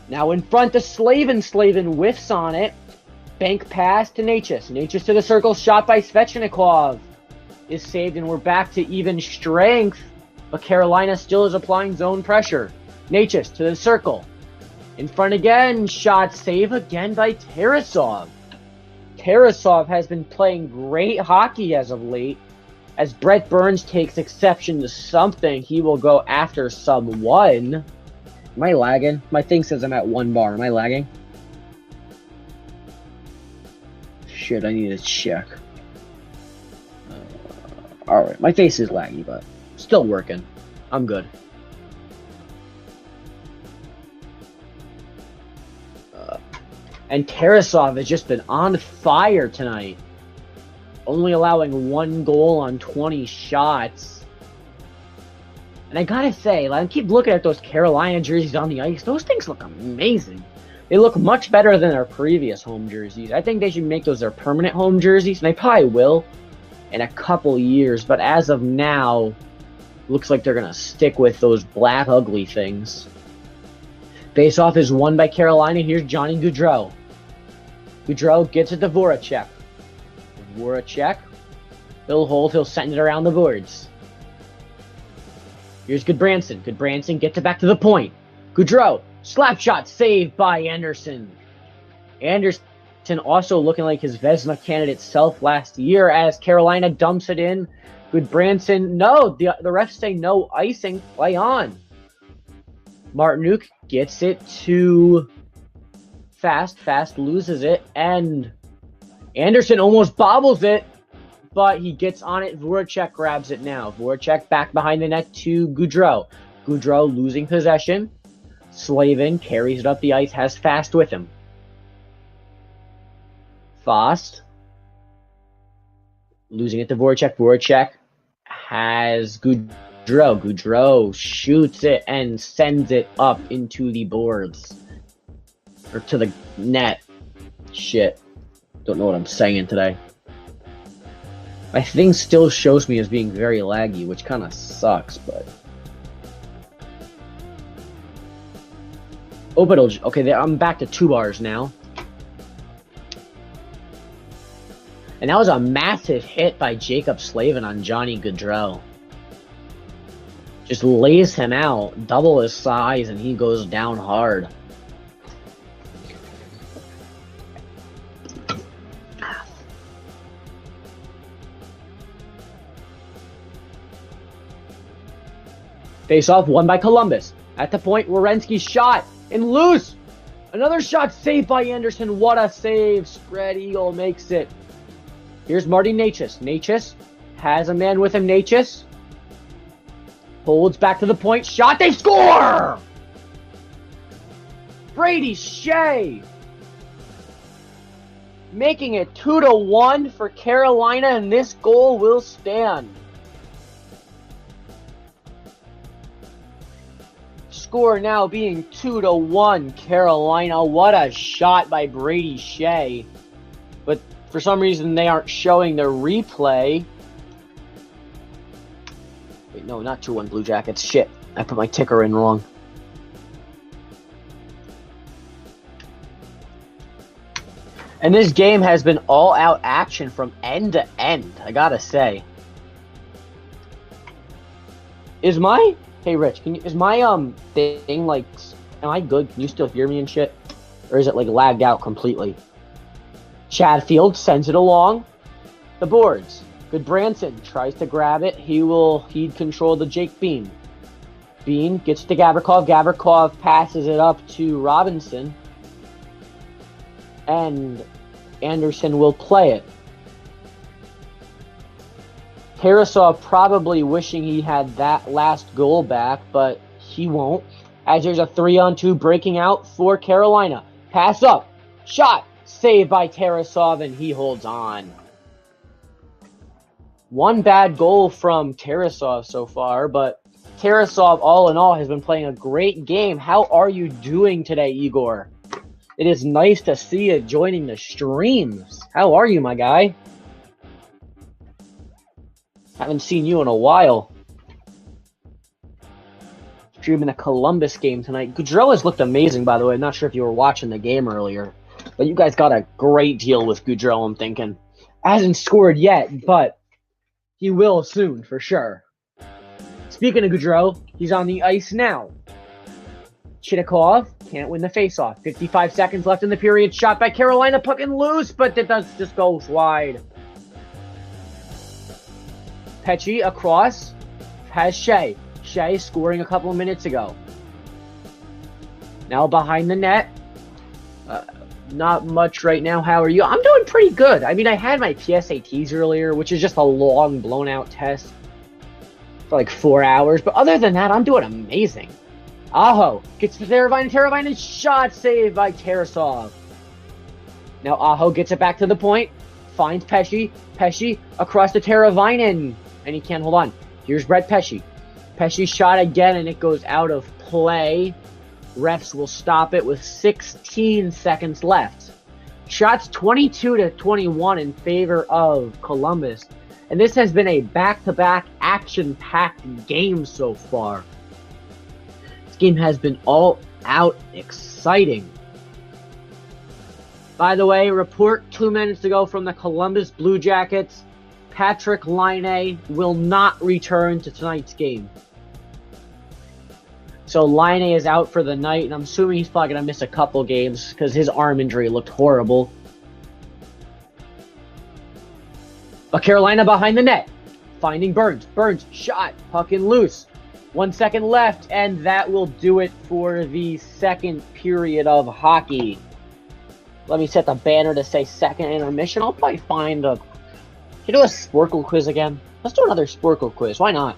Now in front to Slavin. Slavin whiffs on it. Bank pass to Necas. Necas to the circle. Shot by Svechnikov is saved, and we're back to even strength. But Carolina still is applying zone pressure. Necas to the circle. In front again, shot save again by Tarasov. Tarasov has been playing great hockey as of late. As Brett Burns takes exception to something, he will go after someone. Am I lagging? My thing says I'm at 1 bar. Am I lagging? Shit, I need to check. Alright, my face is laggy, but still working. I'm good. And Tarasov has just been on fire tonight. Only allowing 1 goal on 20 shots. And I gotta say, I keep looking at those Carolina jerseys on the ice. Those things look amazing. They look much better than their previous home jerseys. I think they should make those their permanent home jerseys. And they probably will in a couple years. But as of now, looks like they're going to stick with those black ugly things. Face-off is won by Carolina. Here's Johnny Gaudreau. Gaudreau gets it to Voracek. Voracek. He'll hold. He'll send it around the boards. Here's Goodbranson. Goodbranson gets it back to the point. Gaudreau. Slap shot saved by Anderson. Anderson also looking like his Vezina candidate self last year as Carolina dumps it in. Goodbranson. No, the refs say no icing. Play on. Martinuk gets it to Fast. Fast loses it, and Anderson almost bobbles it, but he gets on it. Voracek grabs it now. Voracek back behind the net to Gaudreau. Gaudreau losing possession. Slavin carries it up the ice, has Fast with him. Fast losing it to Voracek. Voracek has Gaudreau. Gaudreau shoots it and sends it up into the boards. Or to the net. Shit. Don't know what I'm saying today. My thing still shows me as being very laggy, which kind of sucks, but... Oh, but okay, I'm back to 2 bars now. And that was a massive hit by Jacob Slavin on Johnny Gaudreau. Just lays him out, double his size, and he goes down hard. Face-off won by Columbus. At the point, Werenski's shot and loose. Another shot saved by Anderson. What a save. Spread Eagle makes it. Here's Marty Necas. Necas has a man with him. Necas holds back to the point. Shot. They score! Brady Shea. making it 2-1 for Carolina, and this goal will stand. Score now being 2-1 Carolina. What a shot by Brady Shea. But for some reason they aren't showing the replay. Wait, no, not 2-1 Blue Jackets. Shit, I put my ticker in wrong. And this game has been all-out action from end to end, I gotta say. Hey Rich, is my thing like, am I good? Can you still hear me and shit? Or is it like lagged out completely? Chatfield sends it along the boards. Goodbranson tries to grab it. He'd control the Jake Bean. Bean gets to Gavrikov. Gavrikov passes it up to Robinson. And Anderson will play it. Tarasov probably wishing he had that last goal back, but he won't. As there's a 3-on-2 breaking out for Carolina. Pass up. Shot. Saved by Tarasov, and he holds on. One bad goal from Tarasov so far, but Tarasov, all in all, has been playing a great game. How are you doing today, Igor? It is nice to see you joining the streams. How are you, my guy? Haven't seen you in a while. Streaming the Columbus game tonight. Gaudreau has looked amazing, by the way. I'm not sure if you were watching the game earlier. But you guys got a great deal with Gaudreau, I'm thinking. Hasn't scored yet, but he will soon, for sure. Speaking of Gaudreau, he's on the ice now. Chitakov can't win the faceoff. 55 seconds left in the period. Shot by Carolina, puck and loose, but it does just goes wide. Pesce across has Shea. Shea scoring a couple of minutes ago. Now behind the net. Not much right now. How are you? I'm doing pretty good. I mean, I had my PSATs earlier, which is just a long, blown-out test for like 4 hours. But other than that, I'm doing amazing. Aho gets to Teravainen. Teravainen shot saved by Tarasov. Now Aho gets it back to the point. Finds Pesce. Pesce across to Teravainen. And he can't hold on. Here's Brett Pesce. Pesce shot again, and it goes out of play. Refs will stop it with 16 seconds left. Shots 22-21 in favor of Columbus. And this has been a back-to-back action-packed game so far. This game has been all out exciting. By the way, report 2 minutes ago from the Columbus Blue Jackets. Patrik Laine will not return to tonight's game. So Laine is out for the night, and I'm assuming he's probably going to miss a couple games because his arm injury looked horrible. But Carolina behind the net, finding Burns. Burns shot, puck in loose. 1 second left, and that will do it for the second period of hockey. Let me set the banner to say second intermission. I'll probably find a... Can you do a Sporkle quiz again? Let's do another Sporkle quiz. Why not?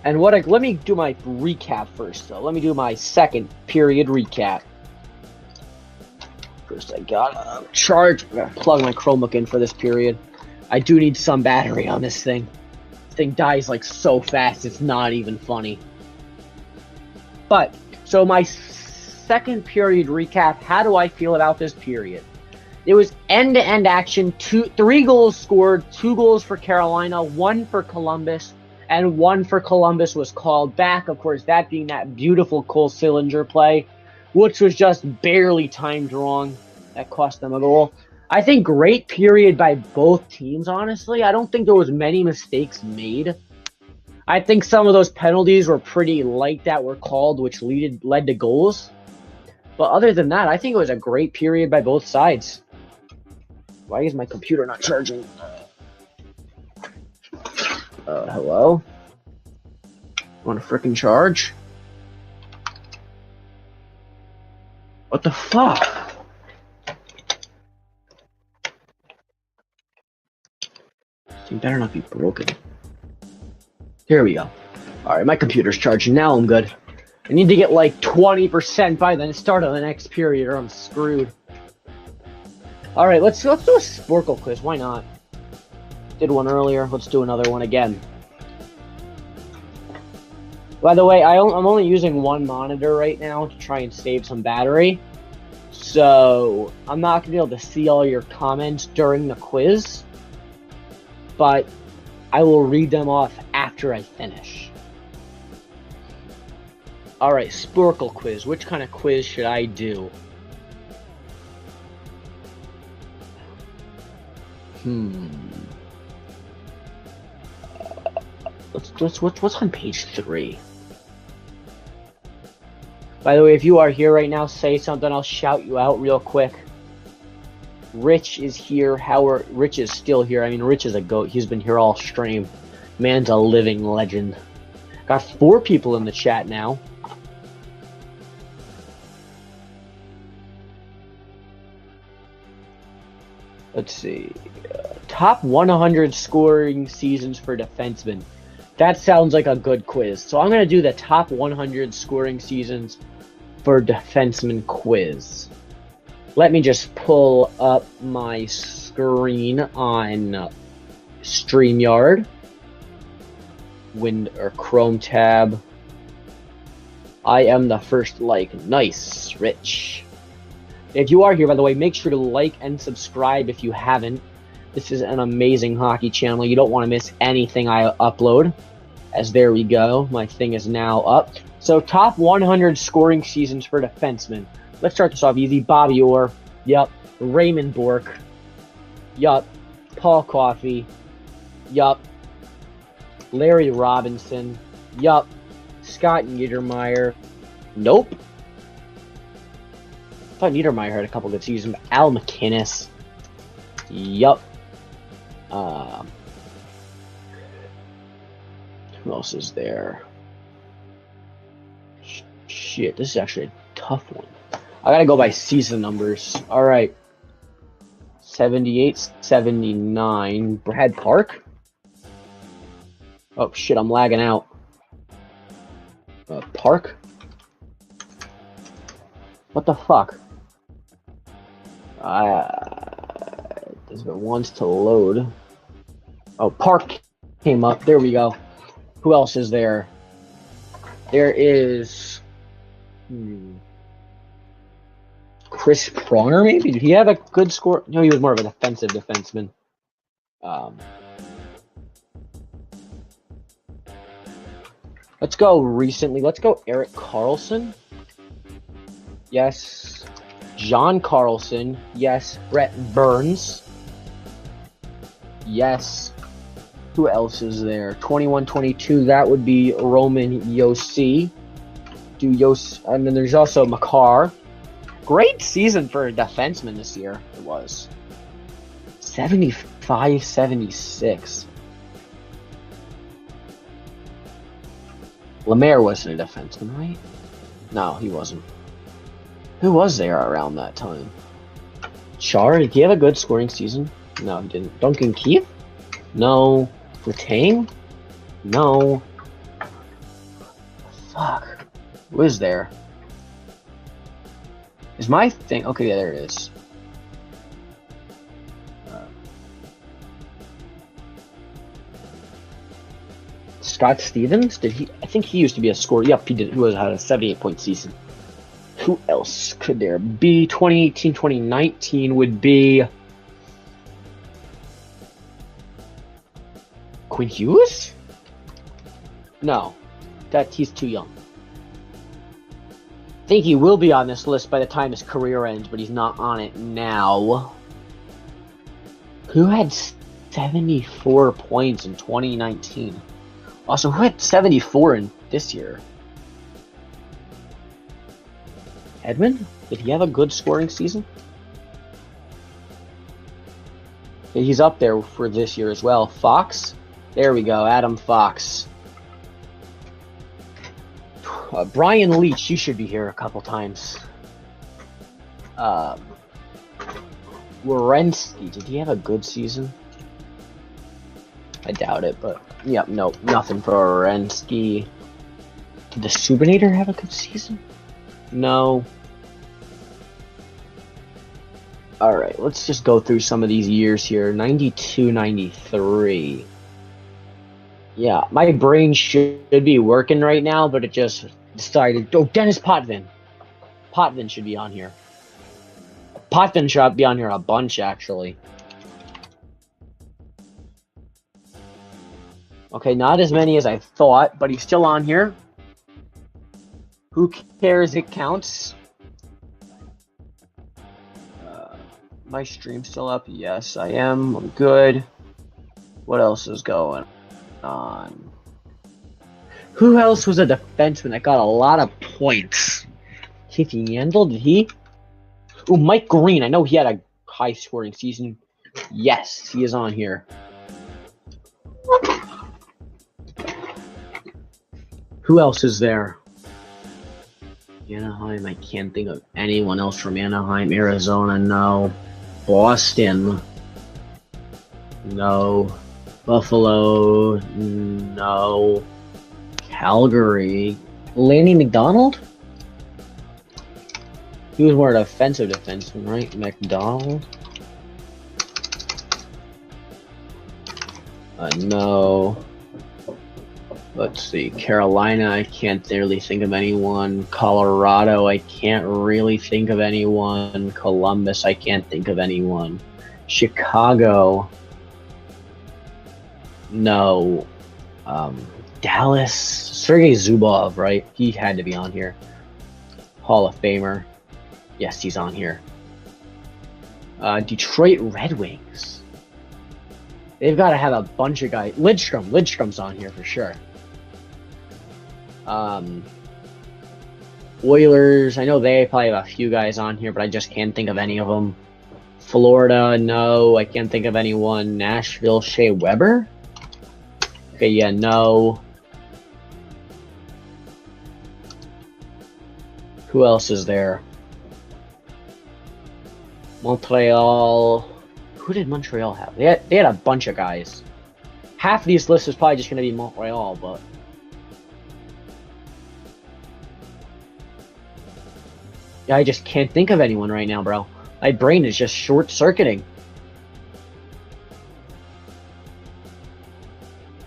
And let me do my recap first, though. Let me do my second period recap. First, I gotta charge. I gotta plug my Chromebook in for this period. I do need some battery on this thing. This thing dies like so fast, it's not even funny. But, so my second period recap, how do I feel about this period? It was end-to-end action, 3 goals scored, 2 goals for Carolina, 1 for Columbus, and 1 for Columbus was called back. Of course, that being that beautiful Cole Sillinger play, which was just barely timed wrong. That cost them a goal. I think great period by both teams, honestly. I don't think there was many mistakes made. I think some of those penalties were pretty light that were called, which led to goals. But other than that, I think it was a great period by both sides. Why is my computer not charging? Hello? Want to frickin' charge? What the fuck? This thing better not be broken. Here we go. Alright, my computer's charging. Now I'm good. I need to get like 20% by the start of the next period or I'm screwed. Alright, let's do a Sporkle quiz. Why not? Did one earlier. Let's do another one again. By the way, I'm only using one monitor right now to try and save some battery. So, I'm not going to be able to see all your comments during the quiz. But I will read them off after I finish. Alright, Sporkle quiz. Which kind of quiz should I do? What's on page 3? By the way, if you are here right now, say something. I'll shout you out real quick. Rich is here. Rich is still here. I mean, Rich is a goat. He's been here all stream. Man's a living legend. Got 4 people in the chat now. Let's see. Top 100 scoring seasons for defensemen. That sounds like a good quiz. So I'm going to do the top 100 scoring seasons for defensemen quiz. Let me just pull up my screen on StreamYard. Chrome tab. I am the first like. Nice, Rich. If you are here, by the way, make sure to like and subscribe if you haven't. This is an amazing hockey channel. You don't want to miss anything I upload. As there we go. My thing is now up. So, top 100 scoring seasons for defensemen. Let's start this off easy. Bobby Orr. Yup. Raymond Bourque. Yup. Paul Coffey. Yup. Larry Robinson. Yup. Scott Niedermayer. Nope. I thought Niedermayer had a couple good seasons. Al McInnes. Yup. Who else is there? Shit, this is actually a tough one. I gotta go by season numbers. Alright. 78, 79. Brad Park? Oh shit, I'm lagging out. Park? What the fuck? If it wants to load. Oh, Park came up. There we go. Who else is there? There is... Chris Pronger, maybe? Did he have a good score? No, he was more of a defensive defenseman. Let's go recently. Let's go Erik Karlsson. Yes. John Carlson. Yes. Brett Burns. Yes. Who else is there? 21-22. That would be Roman Josi. And then there's also Makar. Great season for a defenseman this year. It was 75-76. Lemaire wasn't a defenseman, right? No, he wasn't. Who was there around that time? Char, did he have a good scoring season? No, he didn't. Duncan Keith? No. Letang? No. Fuck. Who is there? Is my thing... Okay, yeah, there it is. Scott Stevens? Did he... I think he used to be a scorer. Yep, he did. He had a 78-point season. Who else could there be? 2018-2019 would be... Quinn Hughes? No. He's too young. I think he will be on this list by the time his career ends, but he's not on it now. Who had 74 points in 2019? Also, who had 74 in this year? Edmund? Did he have a good scoring season? Yeah, he's up there for this year as well. Fox? There we go, Adam Fox. Brian Leach, you should be here a couple times. Werenski, did he have a good season? I doubt it, but yeah, no, nothing for Werenski. Did the Subinator have a good season? No. Alright, let's just go through some of these years here. 92, 93. Yeah, my brain should be working right now, but it just decided... Oh, Dennis Potvin! Potvin should be on here. Potvin should be on here a bunch, actually. Okay, not as many as I thought, but he's still on here. Who cares? It counts. My stream's still up? Yes, I am. I'm good. What else is going on? Who else was a defenseman that got a lot of points? Keith Yandel, did he? Oh, Mike Green. I know he had a high-scoring season. Yes, he is on here. Who else is there? Anaheim, I can't think of anyone else from Anaheim. Arizona, no. Boston, no. Buffalo, no. Calgary, Lanny McDonald? He was more an offensive defenseman, right? McDonald? No. Let's see. Carolina, I can't really think of anyone. Colorado, I can't really think of anyone. Columbus, I can't think of anyone. Chicago, no. Dallas, Sergei Zubov, right? He had to be on here. Hall of Famer. Yes, he's on here. Detroit Red Wings. They've got to have a bunch of guys. Lidstrom's on here for sure. Oilers, I know they probably have a few guys on here, but I just can't think of any of them. Florida, no, I can't think of anyone. Nashville, Shea Weber? Okay, yeah, no. Who else is there? Montreal. Who did Montreal have? They had a bunch of guys. Half of these lists is probably just going to be Montreal, but... Yeah, I just can't think of anyone right now, bro. My brain is just short-circuiting.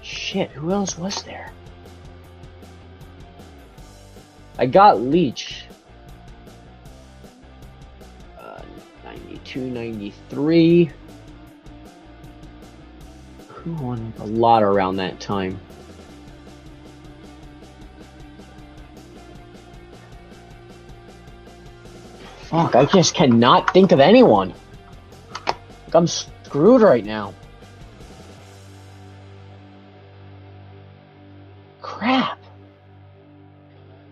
Shit, who else was there? I got Leach. 92, 93. Who won a lot around that time? Fuck, I just cannot think of anyone. Like, I'm screwed right now. Crap.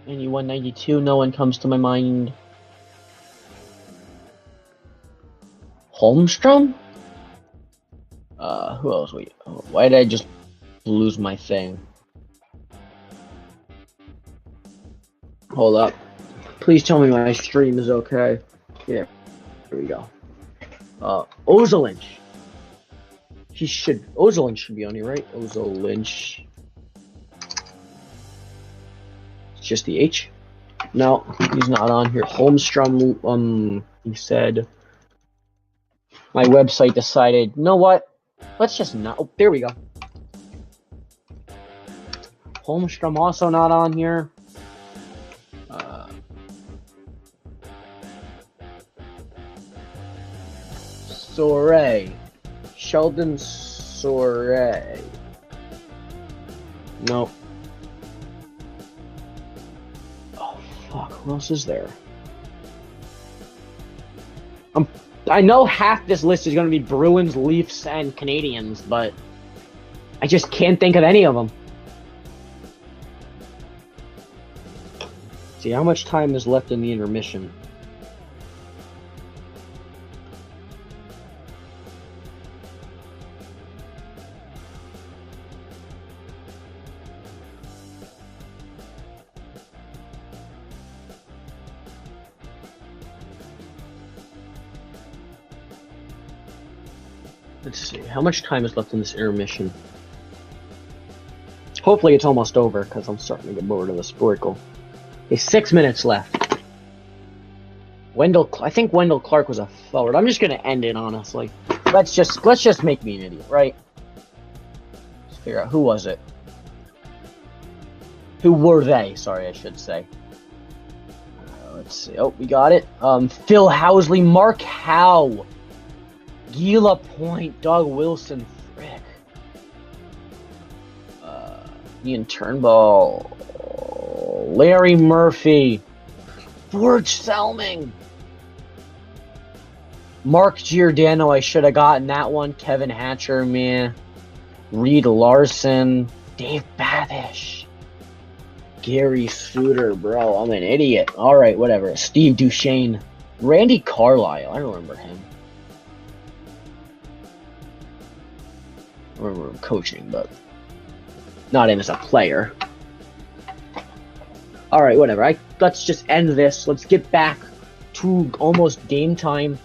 91, 92, no one comes to my mind. Holmstrom? Who else? Wait, why did I just lose my thing? Hold up. Please tell me my stream is okay. Yeah, here we go. Ozolinsh. Ozolinsh should be on here, right? Ozolinsh. It's just the H? No, he's not on here. Holmstrom, he said. My website decided, you know what? Let's just not. Oh, there we go. Holmstrom also not on here. Soray. Sheldon Soray. Nope. Oh, fuck. Who else is there? I know half this list is going to be Bruins, Leafs, and Canadians, but I just can't think of any of them. See, how much time is left in the intermission? Let's see, how much time is left in this intermission? Hopefully it's almost over, because I'm starting to get bored of the Sporkle. There's 6 minutes left. I think Wendell Clark was a forward. I'm just gonna end it, honestly. Let's just make me an idiot, right? Let's figure out who was it. Who were they? Sorry, I should say. Let's see. Oh, we got it. Phil Housley, Mark Howe, Gila Point, Doug Wilson, frick. Ian Turnbull, Larry Murphy, George Selming, Mark Giordano. I should have gotten that one. Kevin Hatcher, man. Reed Larson, Dave Bathish, Gary Suter, bro. I'm an idiot. All right, whatever. Steve Duchesne, Randy Carlisle. I remember him. I remember him coaching, but not him as a player. All right, whatever. Let's just end this. Let's get back to almost game time.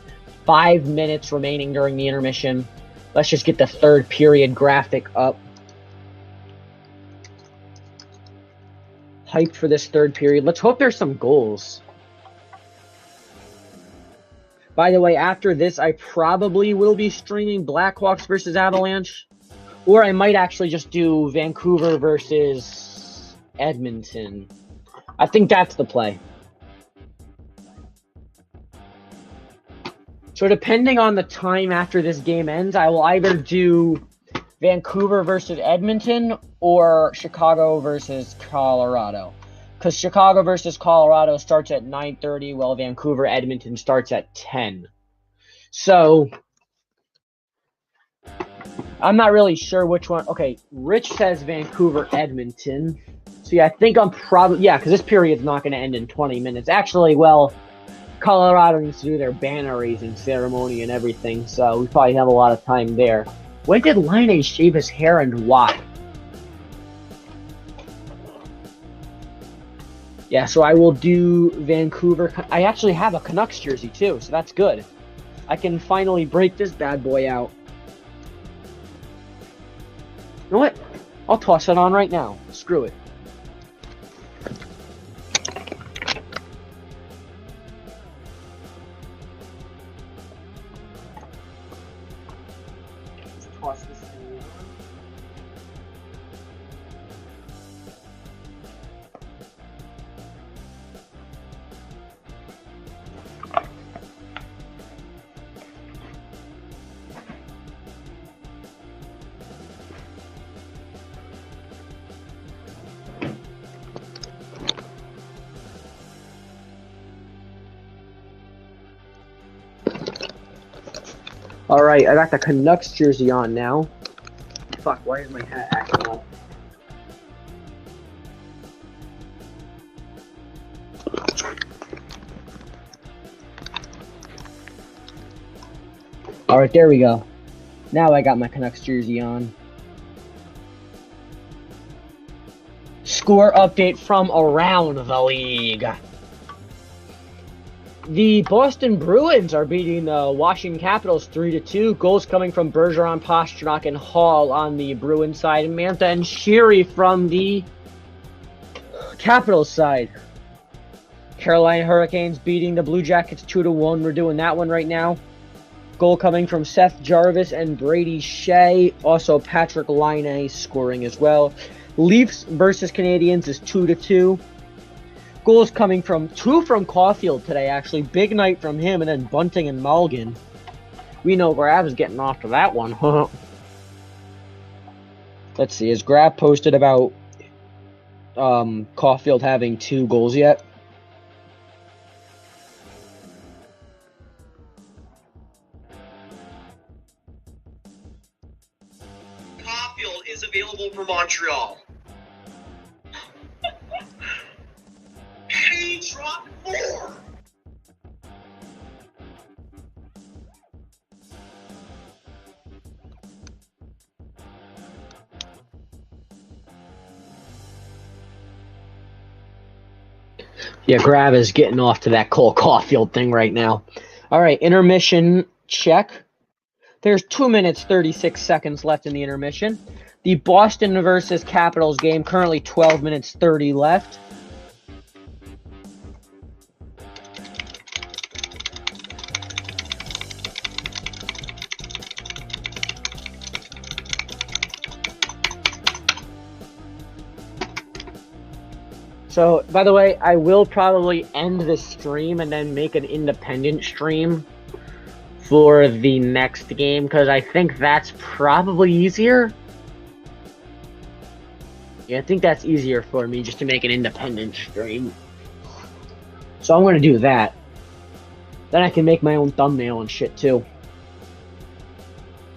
5 minutes remaining during the intermission. Let's just get the third period graphic up. Hyped for this third period. Let's hope there's some goals. By the way, after this, I probably will be streaming Blackhawks versus Avalanche. Or I might actually just do Vancouver versus Edmonton. I think that's the play. So depending on the time after this game ends, I will either do Vancouver versus Edmonton or Chicago versus Colorado. Because Chicago versus Colorado starts at 9:30, while Vancouver Edmonton starts at 10. So I'm not really sure which one. Okay, Rich says Vancouver Edmonton. So yeah, I think I'm probably, yeah, because this period's not going to end in 20 minutes. Actually, well, Colorado needs to do their banner raising ceremony and everything, so we probably have a lot of time there. When did Laine shave his hair and why? Yeah, so I will do Vancouver. I actually have a Canucks jersey too, so that's good. I can finally break this bad boy out. You know what? I'll toss it on right now. Screw it. Alright, I got the Canucks jersey on now. Fuck, why is my hat acting up? Alright, there we go. Now I got my Canucks jersey on. Score update from around the league. The Boston Bruins are beating the Washington Capitals 3-2. Goals coming from Bergeron, Pastrnak, and Hall on the Bruins side. And Mantha and Sheary from the Capitals side. Carolina Hurricanes beating the Blue Jackets 2-1. We're doing that one right now. Goal coming from Seth Jarvis and Brady Shea. Also Patrick Laine scoring as well. Leafs versus Canadiens is 2-2. Goals coming from two from Caulfield today, actually. Big night from him, and then Bunting and Mulligan. We know Grab's getting off to that one. Let's see, has Grab posted about Caulfield having 2 goals yet? Caulfield is available for Montreal. He dropped 4. Yeah, Grab is getting off to that Cole Caulfield thing right now. All right, intermission check. There's 2 minutes, 36 seconds left in the intermission. The Boston versus Capitals game, currently 12 minutes, 30 left. So, by the way, I will probably end this stream and then make an independent stream for the next game, because I think that's probably easier. Yeah, I think that's easier for me, just to make an independent stream. So I'm going to do that. Then I can make my own thumbnail and shit, too.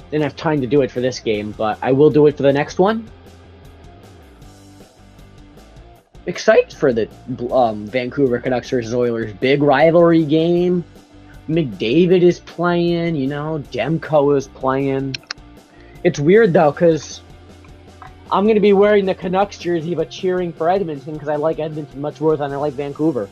Didn't have time to do it for this game, but I will do it for the next one. Excited for the Vancouver Canucks versus Oilers. Big rivalry game. McDavid is playing, you know, Demko is playing. It's weird, though, because I'm going to be wearing the Canucks jersey, but cheering for Edmonton, because I like Edmonton much more than I like Vancouver.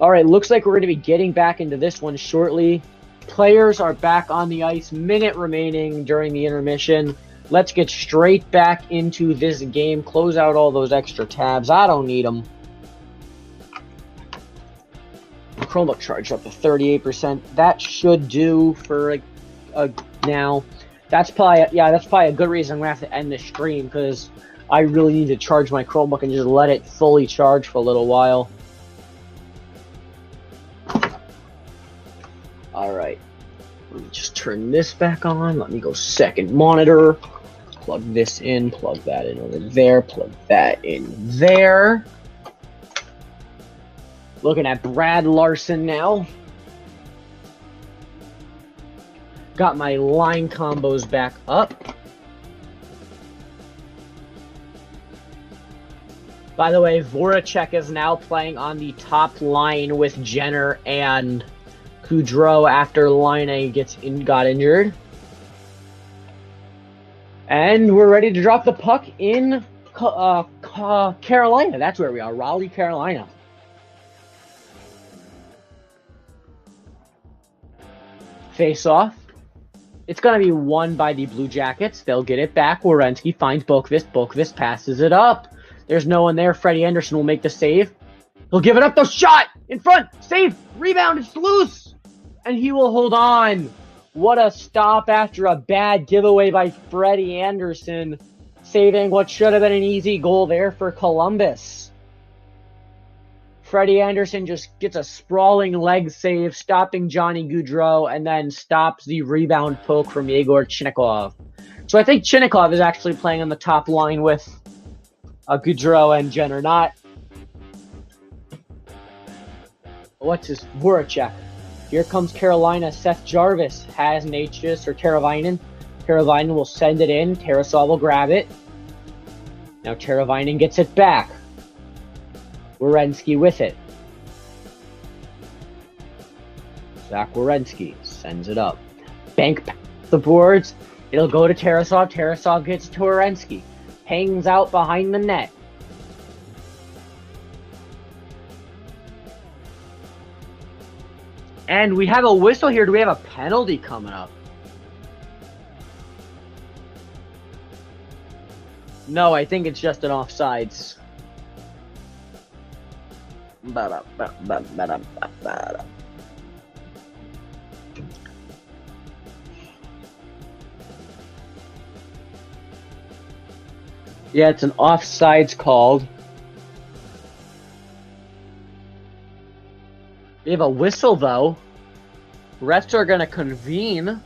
Alright, looks like we're going to be getting back into this one shortly. Players are back on the ice, minute remaining during the intermission. Let's get straight back into this game. Close out all those extra tabs. I don't need them. Chromebook charged up to 38%. That should do for now. That's probably a good reason I'm gonna have to end the stream, because I really need to charge my Chromebook and just let it fully charge for a little while. Alright. Let me just turn this back on. Let me go second monitor. Plug this in, plug that in over there, plug that in there. Looking at Brad Larson now. Got my line combos back up. By the way, Voracek is now playing on the top line with Jenner and Gaudreau after Laine got injured. And we're ready to drop the puck in Carolina. That's where we are, Raleigh, Carolina. Face off. It's going to be won by the Blue Jackets. They'll get it back. Werenski finds Boqvist. Boqvist passes it up. There's no one there. Freddie Anderson will make the save. He'll give it up. The shot in front. Save. Rebound. It's loose. And he will hold on. What a stop after a bad giveaway by Freddie Anderson. Saving what should have been an easy goal there for Columbus. Freddie Anderson just gets a sprawling leg save, stopping Johnny Gaudreau, and then stops the rebound poke from Yegor Chinakhov. So I think Chinakhov is actually playing on the top line with Gaudreau and Jenner. Not... What's his... Voracek. Here comes Carolina. Seth Jarvis has Natchez or Teravainen. Teravainen will send it in. Tarasov will grab it. Now Teravainen gets it back. Werenski with it. Zach Werenski sends it up. Bank the boards. It'll go to Tarasov. Tarasov gets to Werenski. Hangs out behind the net. And we have a whistle here. Do we have a penalty coming up? No, I think it's just an offsides. Yeah, it's an offsides called. We have a whistle, though. Refs are going to convene.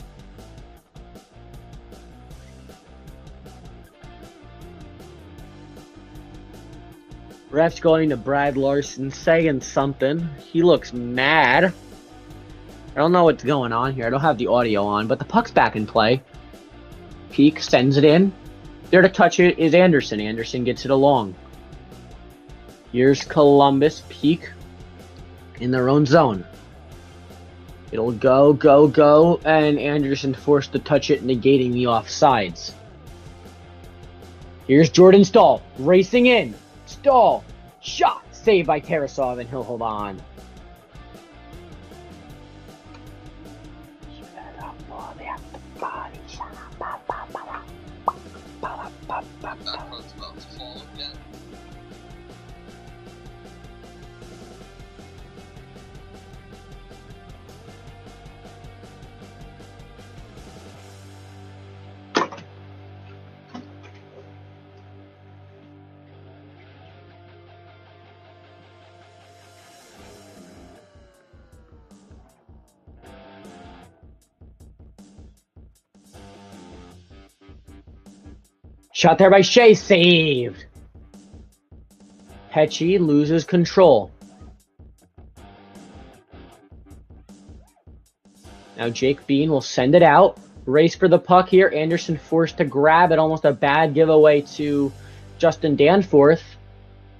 Ref's going to Brad Larson saying something. He looks mad. I don't know what's going on here. I don't have the audio on, but the puck's back in play. Peak sends it in. There to touch it is Anderson. Anderson gets it along. Here's Columbus. Peak in their own zone. It'll go, go, go, and Anderson forced to touch it, negating the offsides. Here's Jordan Staal, racing in. Staal, shot, saved by Tarasov, and he'll hold on. Backrone's about to fall again. Shot there by Shea, saved. Pechi loses control. Now Jake Bean will send it out. Race for the puck here. Anderson forced to grab it. Almost a bad giveaway to Justin Danforth.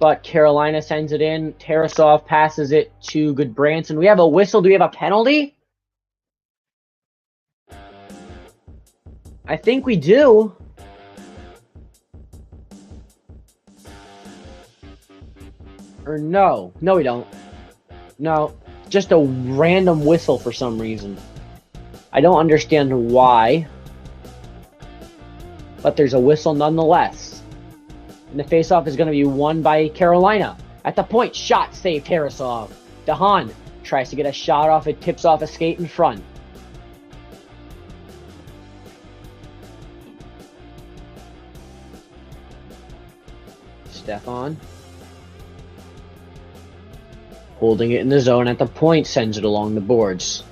But Carolina sends it in. Tarasov passes it to Goodbranson. We have a whistle. Do we have a penalty? I think we do. Or no. No, we don't. No. Just a random whistle for some reason. I don't understand why. But there's a whistle nonetheless. And the faceoff is going to be won by Carolina. At the point, shot saved Tarasov. Dahan tries to get a shot off. It tips off a skate in front. Stefan. Holding it in the zone at the point, sends it along the boards.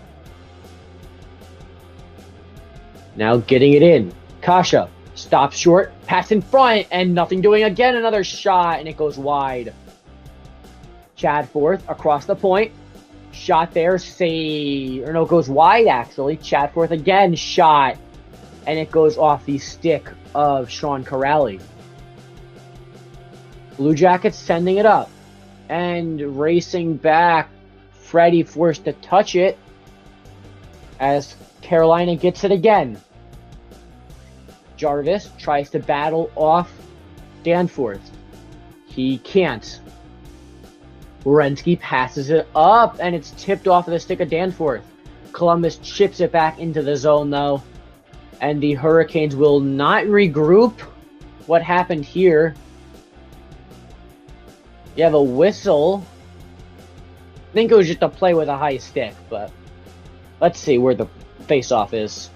Now getting it in. Kasha stops short, pass in front, and nothing doing again. Another shot, and it goes wide. Chadforth across the point. Shot there, save. Or no, it goes wide actually. Chadforth again, shot. And it goes off the stick of Sean Corrali. Blue Jackets sending it up. And racing back, Freddie forced to touch it as Carolina gets it again. Jarvis tries to battle off Danforth. He can't. Werenski passes it up, and it's tipped off of the stick of Danforth. Columbus chips it back into the zone, though. And the Hurricanes will not regroup. What happened here? You have a whistle. I think it was just a play with a high stick, but let's see where the face-off is.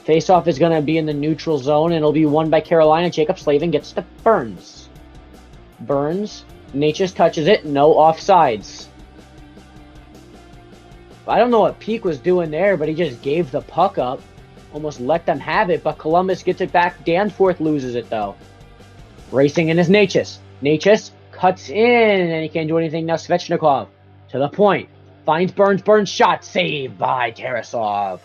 Face-off is going to be in the neutral zone, and it'll be won by Carolina. Jacob Slavin gets to Burns. Burns, Natchez touches it, no offsides. I don't know what Peak was doing there, but he just gave the puck up. Almost let them have it, but Columbus gets it back. Danforth loses it, though. Racing in is Natchez. Natchez cuts in, and he can't do anything now. Svechnikov to the point. Finds Burns. Burns shot. Saved by Tarasov.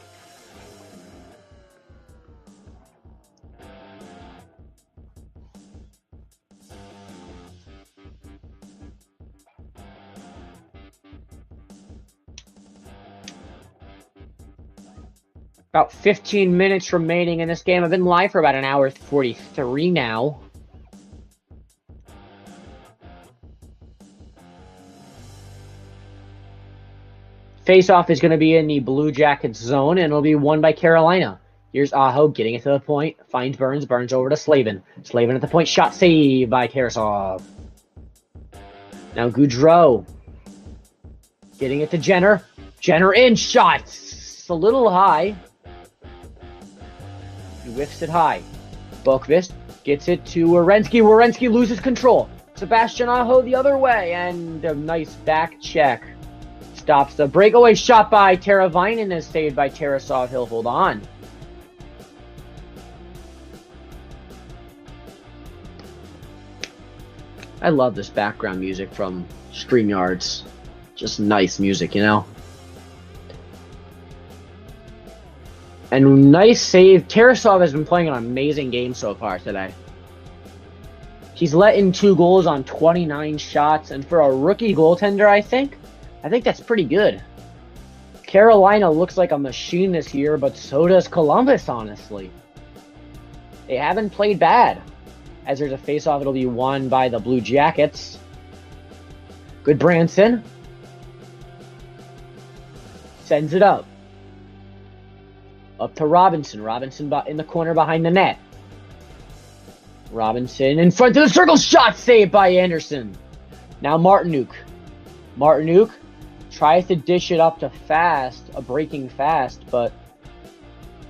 About 15 minutes remaining in this game. I've been live for about an hour 43 now. Face-off is going to be in the Blue Jackets zone, and it'll be won by Carolina. Here's Aho getting it to the point. Finds Burns. Burns over to Slavin. Slavin at the point. Shot saved by Tarasov. Now Goudreau. Getting it to Jenner. Jenner in. Shots. A little high. He whiffs it high. Boqvist gets it to Werenski. Werenski loses control. Sebastian Aho the other way. And a nice back check. Stops the breakaway shot by Teravainen is saved by Tarasov. He'll hold on. I love this background music from StreamYards. Just nice music, you know? And nice save. Tarasov has been playing an amazing game so far today. He's let in 2 goals on 29 shots. And for a rookie goaltender, I think that's pretty good. Carolina looks like a machine this year, but so does Columbus, honestly. They haven't played bad. As there's a face-off, it'll be won by the Blue Jackets. Good Branson. Sends it up. Up to Robinson. Robinson in the corner behind the net. Robinson in front of the circle. Shot saved by Anderson. Now Martinuk. Martinuk tries to dish it up to Fast, a breaking Fast, but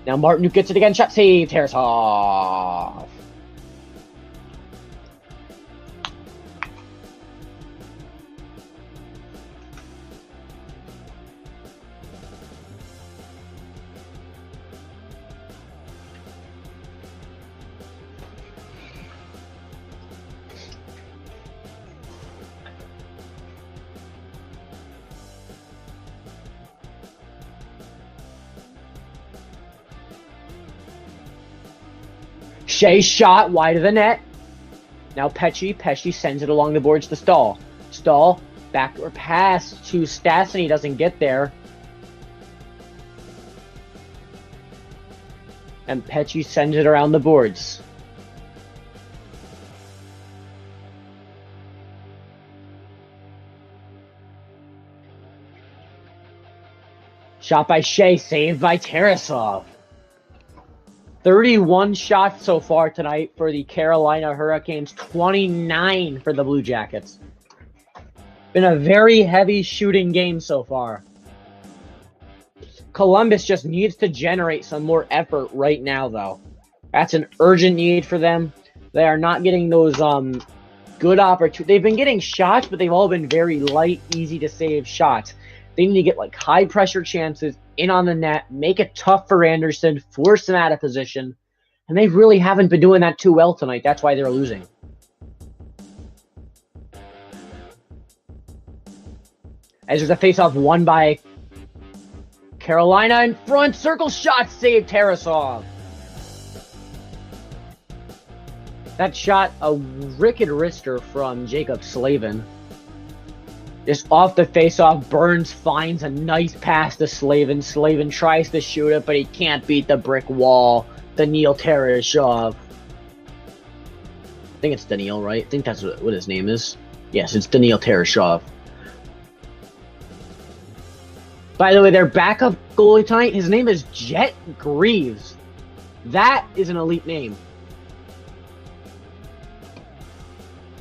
now Martinuk gets it again. Shot saved. Tarasov. Shea shot wide of the net. Now Pesci. Pesci sends it along the boards to Stahl. Stahl, backward pass to Stastny. Doesn't get there. And Pesci sends it around the boards. Shot by Shea, saved by Tarasov. 31 shots so far tonight for the Carolina Hurricanes, 29 for the Blue Jackets. Been a very heavy shooting game so far. Columbus just needs to generate some more effort right now, though. That's an urgent need for them. They are not getting those good opportunities. They've been getting shots, but they've all been very light, easy to save shots. They need to get like high pressure chances in on the net, make it tough for Anderson, force him out of position. And they really haven't been doing that too well tonight. That's why they're losing. As there's a faceoff won by Carolina in front. Circle shot saved Tarasov. That shot, a wicked wrister from Jacob Slavin. Just off the face-off, Burns finds a nice pass to Slavin. Slavin tries to shoot it, but he can't beat the brick wall. Daniil Tarasov. I think it's Daniil, right? I think that's what his name is. Yes, it's Daniil Tarasov. By the way, their backup goalie tonight, his name is Jet Greaves. That is an elite name.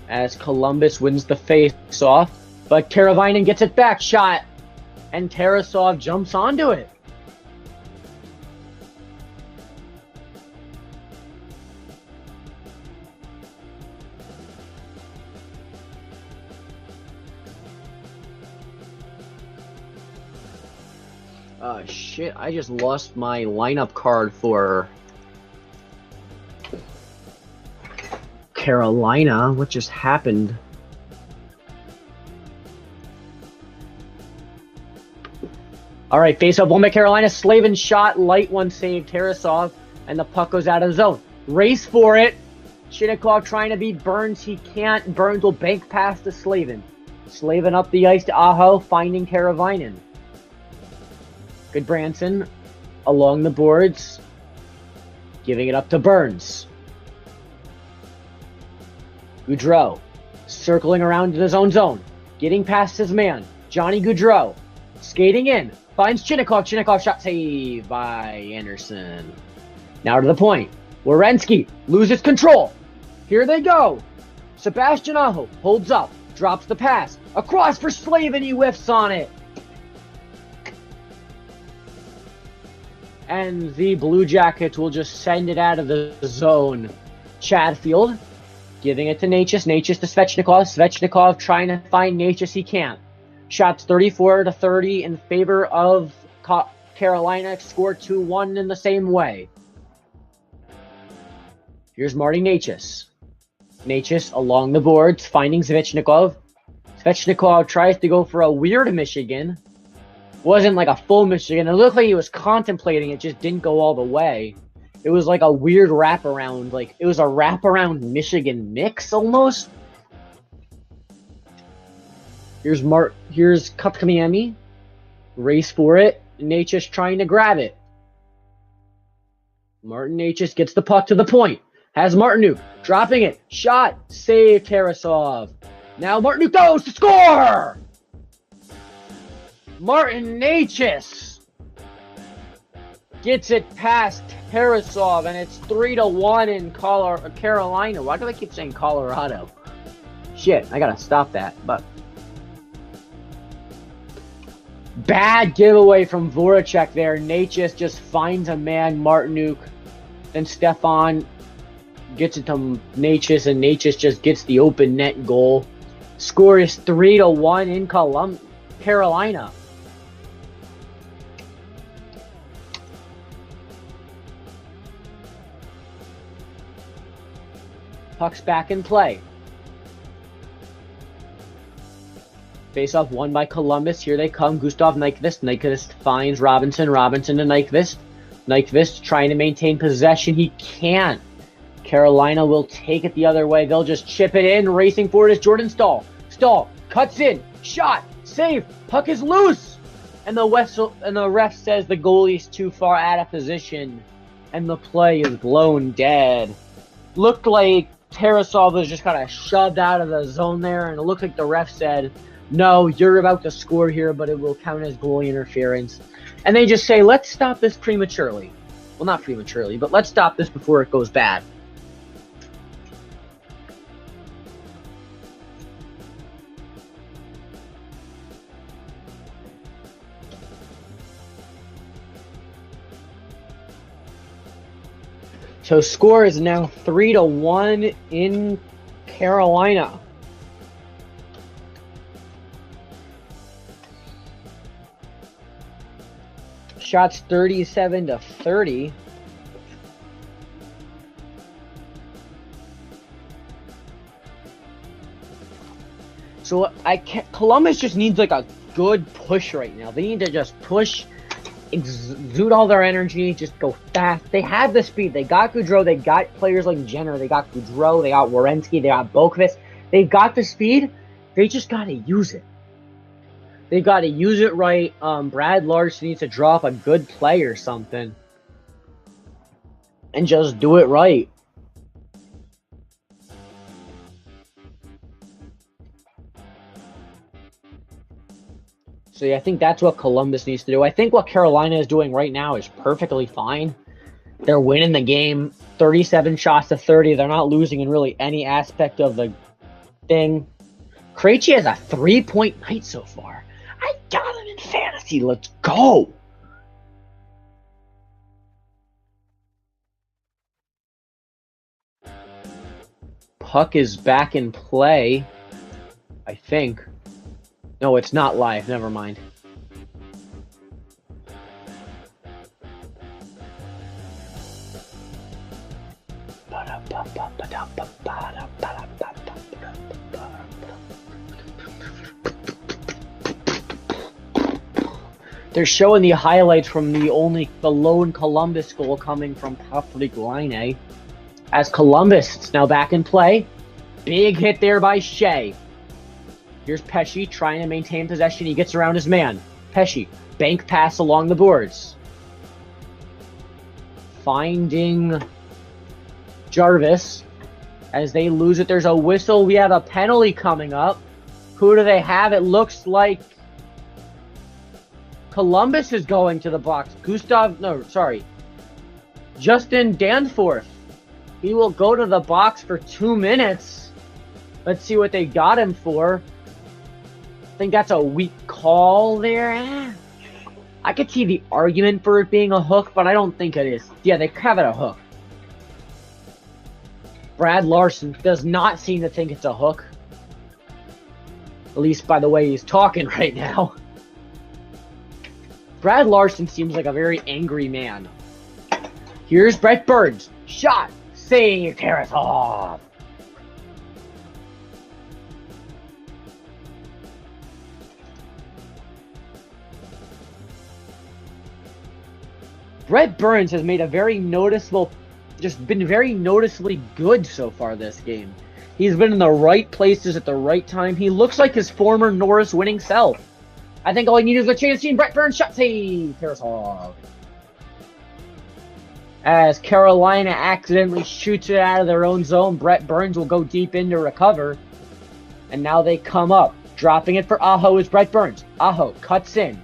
As Columbus wins the face-off. But Karavainen gets it back, shot, and Tarasov jumps onto it. Shit, I just lost my lineup card for Carolina. What just happened? All right, face-up won by Carolina. Slavin shot, light one saved Tarasov, and the puck goes out of the zone. Race for it. Chinakhov trying to beat Burns. He can't. Burns will bank pass to Slavin. Slavin up the ice to Aho, finding Karavainen. Good Branson along the boards, giving it up to Burns. Gaudreau circling around his own zone, getting past his man. Johnny Gaudreau skating in, finds Chinakhov. Chinakhov shot saved by Anderson. Now to the point. Werenski loses control. Here they go. Sebastian Aho holds up, drops the pass. Across for Slavin, he whiffs on it. And the Blue Jackets will just send it out of the zone. Chatfield giving it to Necas. Necas to Svechnikov. Svechnikov trying to find Necas. He can't. Shots 34-30 in favor of Carolina. Scored 2-1 in the same way. Here's Marty Necas. Necas along the boards, finding Svechnikov. Svechnikov tries to go for a weird Michigan. Wasn't like a full Michigan. It looked like he was contemplating it, just didn't go all the way. It was like a weird wraparound. Like, it was a wraparound Michigan mix, almost. Here's Kotkaniemi. Race for it. Necas trying to grab it. Martin Necas gets the puck to the point. Has Martinuk. Dropping it. Shot. Save Tarasov. Now Martinuk goes to score! Martin Necas gets it past Tarasov, and it's 3-1 in Carolina. Why do I keep saying Colorado? Shit, I gotta stop that. But bad giveaway from Voracek there. Necas just finds a man, Martinuk. Then Stefan gets it to Necas, and Necas just gets the open net goal. Score is 3-1 in Carolina. Puck's back in play. Face-off won by Columbus. Here they come. Gustav Nyquist. Nyquist finds Robinson. Robinson to Nyquist. Nyquist trying to maintain possession. He can't. Carolina will take it the other way. They'll just chip it in. Racing forward is Jordan Staal. Staal cuts in. Shot. Save. Puck is loose. And the ref says the goalie's too far out of position. And the play is blown dead. Looked like Tarasov was just kind of shoved out of the zone there. And it looked like the ref said, no, you're about to score here, but it will count as goalie interference. And they just say, let's stop this prematurely. Well, not prematurely, but let's stop this before it goes bad. So score is now 3-1 in Carolina. Shots 37-30. So Columbus just needs like a good push right now. They need to just push, exude all their energy, just go fast. They have the speed. They got Gaudreau. They got players like Jenner. They got Gaudreau. They got Werenski. They got Boqvist. They've got the speed. They just got to use it. They got to use it right. Brad Larson needs to drop a good play or something. And just do it right. So yeah, I think that's what Columbus needs to do. I think what Carolina is doing right now is perfectly fine. They're winning the game 37-30. They're not losing in really any aspect of the thing. Krejci has a 3-point night so far. I got him in fantasy. Let's go. Puck is back in play, I think. No, it's not live. Never mind. They're showing the highlights from the lone Columbus goal coming from Patrick Laine. As Columbus, it's now back in play. Big hit there by Shea. Here's Pesce trying to maintain possession. He gets around his man. Pesce, bank pass along the boards. Finding Jarvis. As they lose it, there's a whistle. We have a penalty coming up. Who do they have? It looks like Columbus is going to the box. Justin Danforth. He will go to the box for 2 minutes. Let's see what they got him for. I think that's a weak call there. I could see the argument for it being a hook, but I don't think it is. Yeah, they have it a hook. Brad Larson does not seem to think it's a hook. At least by the way he's talking right now. Brad Larson seems like a very angry man. Here's Brett Burns. Shot. Save. Tarasov. Brett Burns has made a very noticeable, just been very noticeably good so far this game. He's been in the right places at the right time. He looks like his former Norris winning self. I think all he needs is a chance to see Brett Burns shot. Save. Tarasov. As Carolina accidentally shoots it out of their own zone, Brett Burns will go deep in to recover. And now they come up. Dropping it for Aho is Brett Burns. Aho cuts in.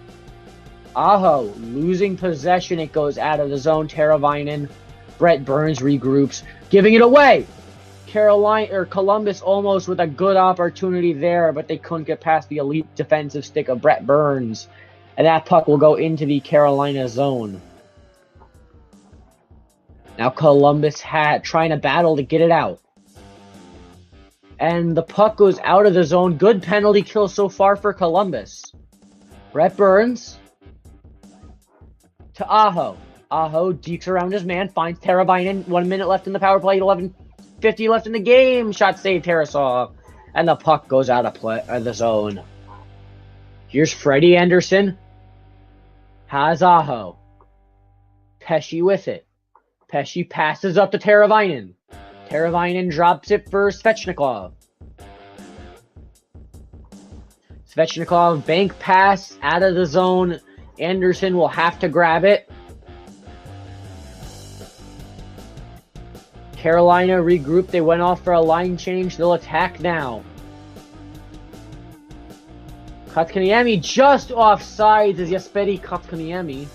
Aho losing possession. It goes out of the zone. Teravainen. Brett Burns regroups, giving it away. Columbus almost with a good opportunity there, but they couldn't get past the elite defensive stick of Brett Burns. And that puck will go into the Carolina zone. Now Columbus trying to battle to get it out. And the puck goes out of the zone. Good penalty kill so far for Columbus. Brett Burns to Aho. Aho dekes around his man, finds Teravainen. 1 minute left in the power play, 11:50 left in the game. Shot saved Tarasov. And the puck goes out of the zone. Here's Freddie Anderson. Has Aho. Pesce with it. Pesce passes up to Teravainen. Teravainen drops it for Svechnikov. Svechnikov, bank pass out of the zone. Anderson will have to grab it. Carolina regrouped. They went off for a line change. They'll attack now. Kotkaniemi just offsides as Jesperi Kotkaniemi.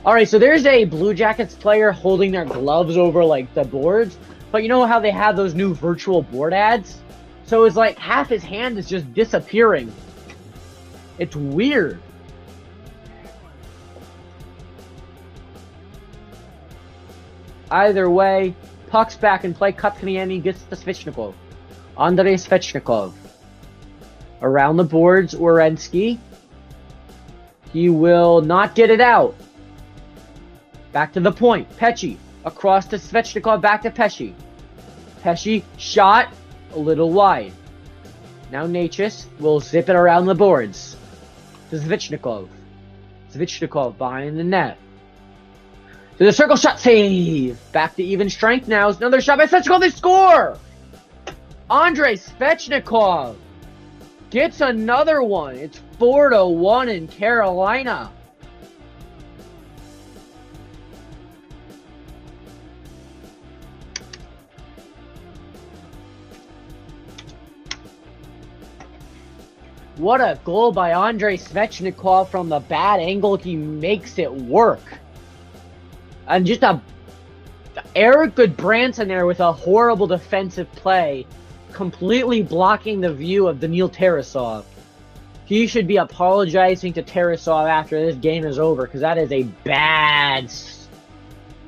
Alright, so there's a Blue Jackets player holding their gloves over, like, the boards. But you know how they have those new virtual board ads? So it's like half his hand is just disappearing. It's weird. Either way, puck's back in play. Kotkaniemi gets to Svechnikov. Andrei Svechnikov. Around the boards, Werenski. He will not get it out. Back to the point. Pesce. Across to Svechnikov. Back to Pesce. Pesce. Shot. A little wide. Now Necas will zip it around the boards. To Svechnikov. Svechnikov behind the net. To the circle shot. Save. Back to even strength now. Another shot by Svechnikov. They score! Andrei Svechnikov gets another one. It's 4-1 in Carolina. What a goal by Andrei Svechnikov from the bad angle. He makes it work. And just Eric Goodbranson there with a horrible defensive play, completely blocking the view of Daniil Tarasov. He should be apologizing to Tarasov after this game is over, because that is a bad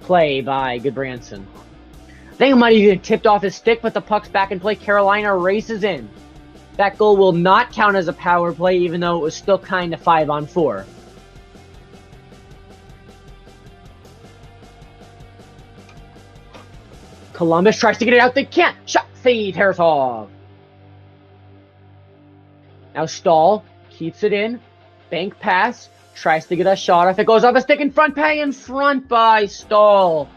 play by Goodbranson. I think it might have even tipped off his stick, but the puck's back in play. Carolina races in. That goal will not count as a power play, even though it was still kind of 5-on-4. Columbus tries to get it out. They can't. Shot save, Tarasov. Now Stahl keeps it in. Bank pass. Tries to get a shot off. It goes off a stick in front. Pay in front by Stahl.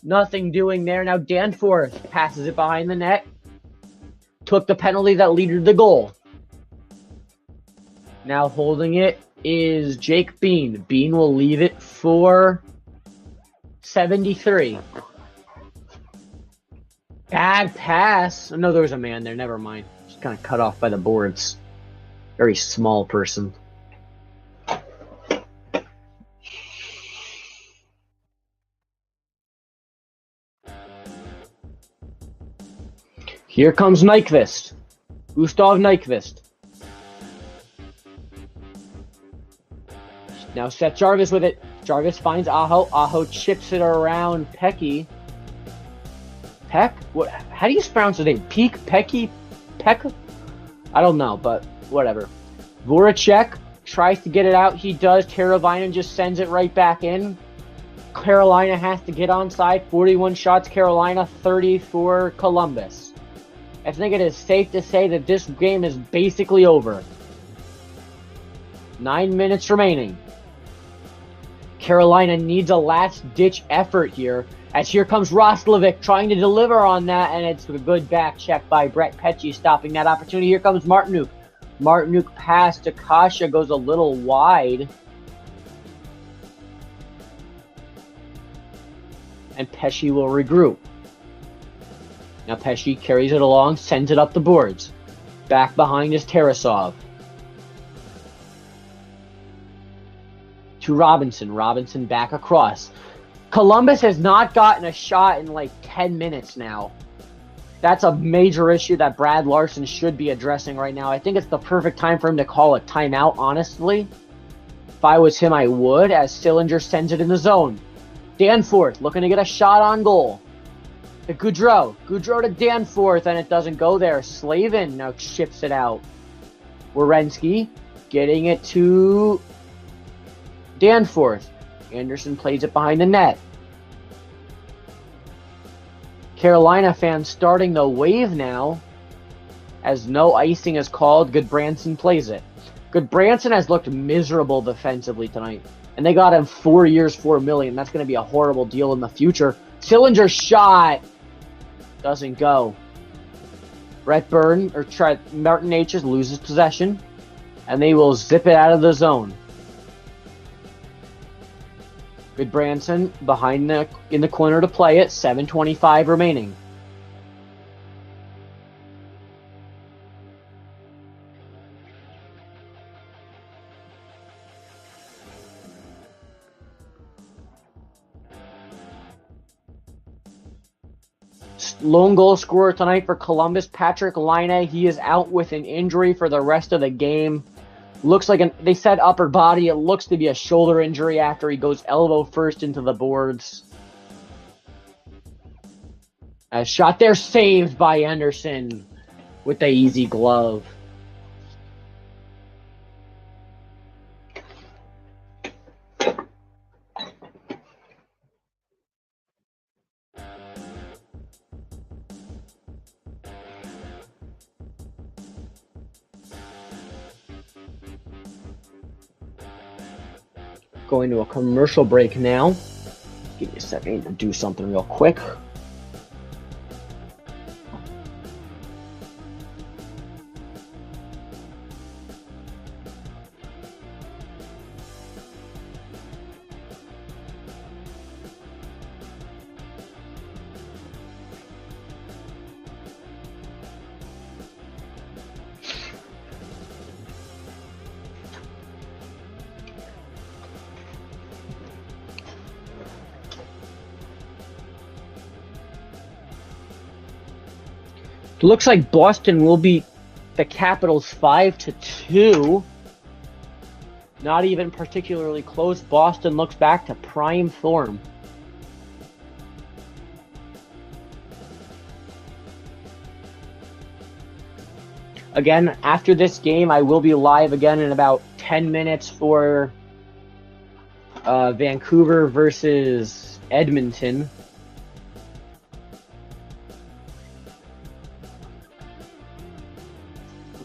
Nothing doing there. Now Danforth passes it behind the net. Took the penalty that led to the goal. Now holding it is Jake Bean. Bean will leave it for 73. Bad pass. Oh, no, there was a man there. Never mind. Just kind of cut off by the boards. Very small person. Here comes Nyquist. Gustav Nyquist. Now Seth Jarvis with it. Jarvis finds Aho. Aho chips it around Pecky. Peck? What? How do you pronounce his name? Peek? Pecky? Peck? I don't know, but whatever. Voracek tries to get it out. He does. Teravainen just sends it right back in. Carolina has to get onside. 41 shots. Carolina, 30 for Columbus. I think it is safe to say that this game is basically over. 9 minutes remaining. Carolina needs a last-ditch effort here, as here comes Roslovic trying to deliver on that, and it's a good back check by Brett Pesce stopping that opportunity. Here comes Martinuk. Martinuk pass to Kasha goes a little wide. and Pesci will regroup. Now Pesci carries it along, sends it up the boards. Back behind is Tarasov. To Robinson. Robinson back across. Columbus has not gotten a shot in like 10 minutes now. That's a major issue that Brad Larson should be addressing right now. I think it's the perfect time for him to call a timeout, honestly. If I was him, I would, as Sillinger sends it in the zone. Danforth looking to get a shot on goal. To Goudreau. Goudreau to Danforth, and it doesn't go there. Slavin now ships it out. Werenski getting it to Danforth. Anderson plays it behind the net. Carolina fans starting the wave now, as no icing is called. Goodbranson plays it. Goodbranson has looked miserable defensively tonight, and they got him 4 years, $4 million. That's going to be a horrible deal in the future. Sillinger's shot doesn't go. Martin Necas loses possession, and they will zip it out of the zone. Goodbranson behind in the corner to play it. 7:25 remaining. Lone goal scorer tonight for Columbus, Patrik Laine. He is out with an injury for the rest of the game. Looks like they said upper body. It looks to be a shoulder injury after he goes elbow first into the boards. A shot there saved by Anderson with the easy glove. Going to a commercial break now. Give me a second to do something real quick. Looks like Boston will beat the Capitals 5-2. Not even particularly close. Boston looks back to prime form. Again, after this game, I will be live again in about 10 minutes for Vancouver versus Edmonton.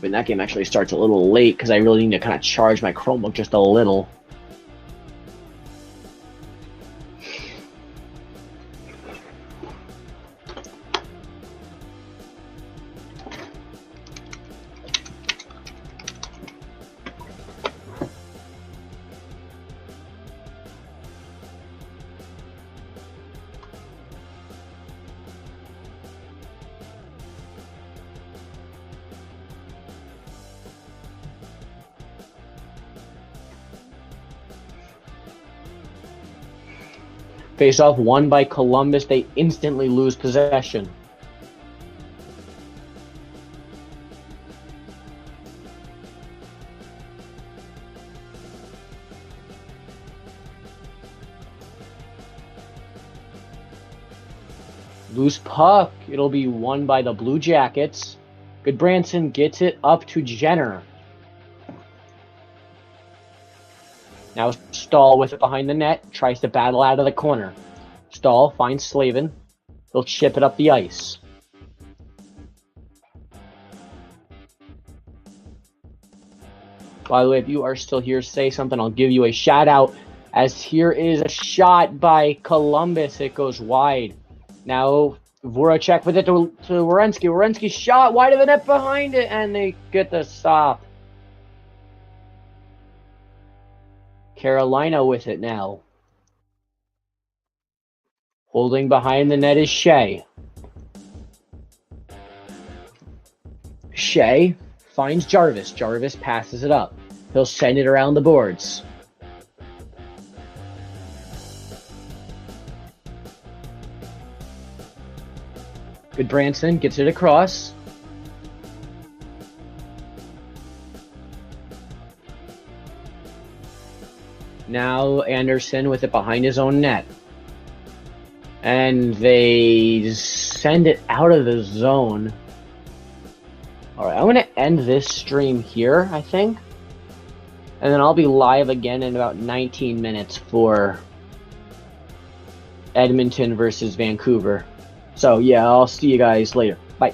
But that game actually starts a little late because I really need to kind of charge my Chromebook just a little. Face-off won by Columbus. They instantly lose possession. Loose puck. It'll be won by the Blue Jackets. Goodbranson gets it up to Jenner. Now Stahl with it behind the net, tries to battle out of the corner. Stahl finds Slavin. He'll chip it up the ice. By the way, if you are still here, say something. I'll give you a shout out. As here is a shot by Columbus. It goes wide. Now Voracek with it to Werenski. Werenski shot wide of the net behind it, and they get the stop. Carolina with it now. Holding behind the net is Shea. Shea finds Jarvis. Jarvis passes it up. He'll send it around the boards. Goodbranson gets it across. Now Anderson with it behind his own net. And they send it out of the zone. Alright, I'm going to end this stream here, I think. And then I'll be live again in about 19 minutes for Edmonton versus Vancouver. So yeah, I'll see you guys later. Bye.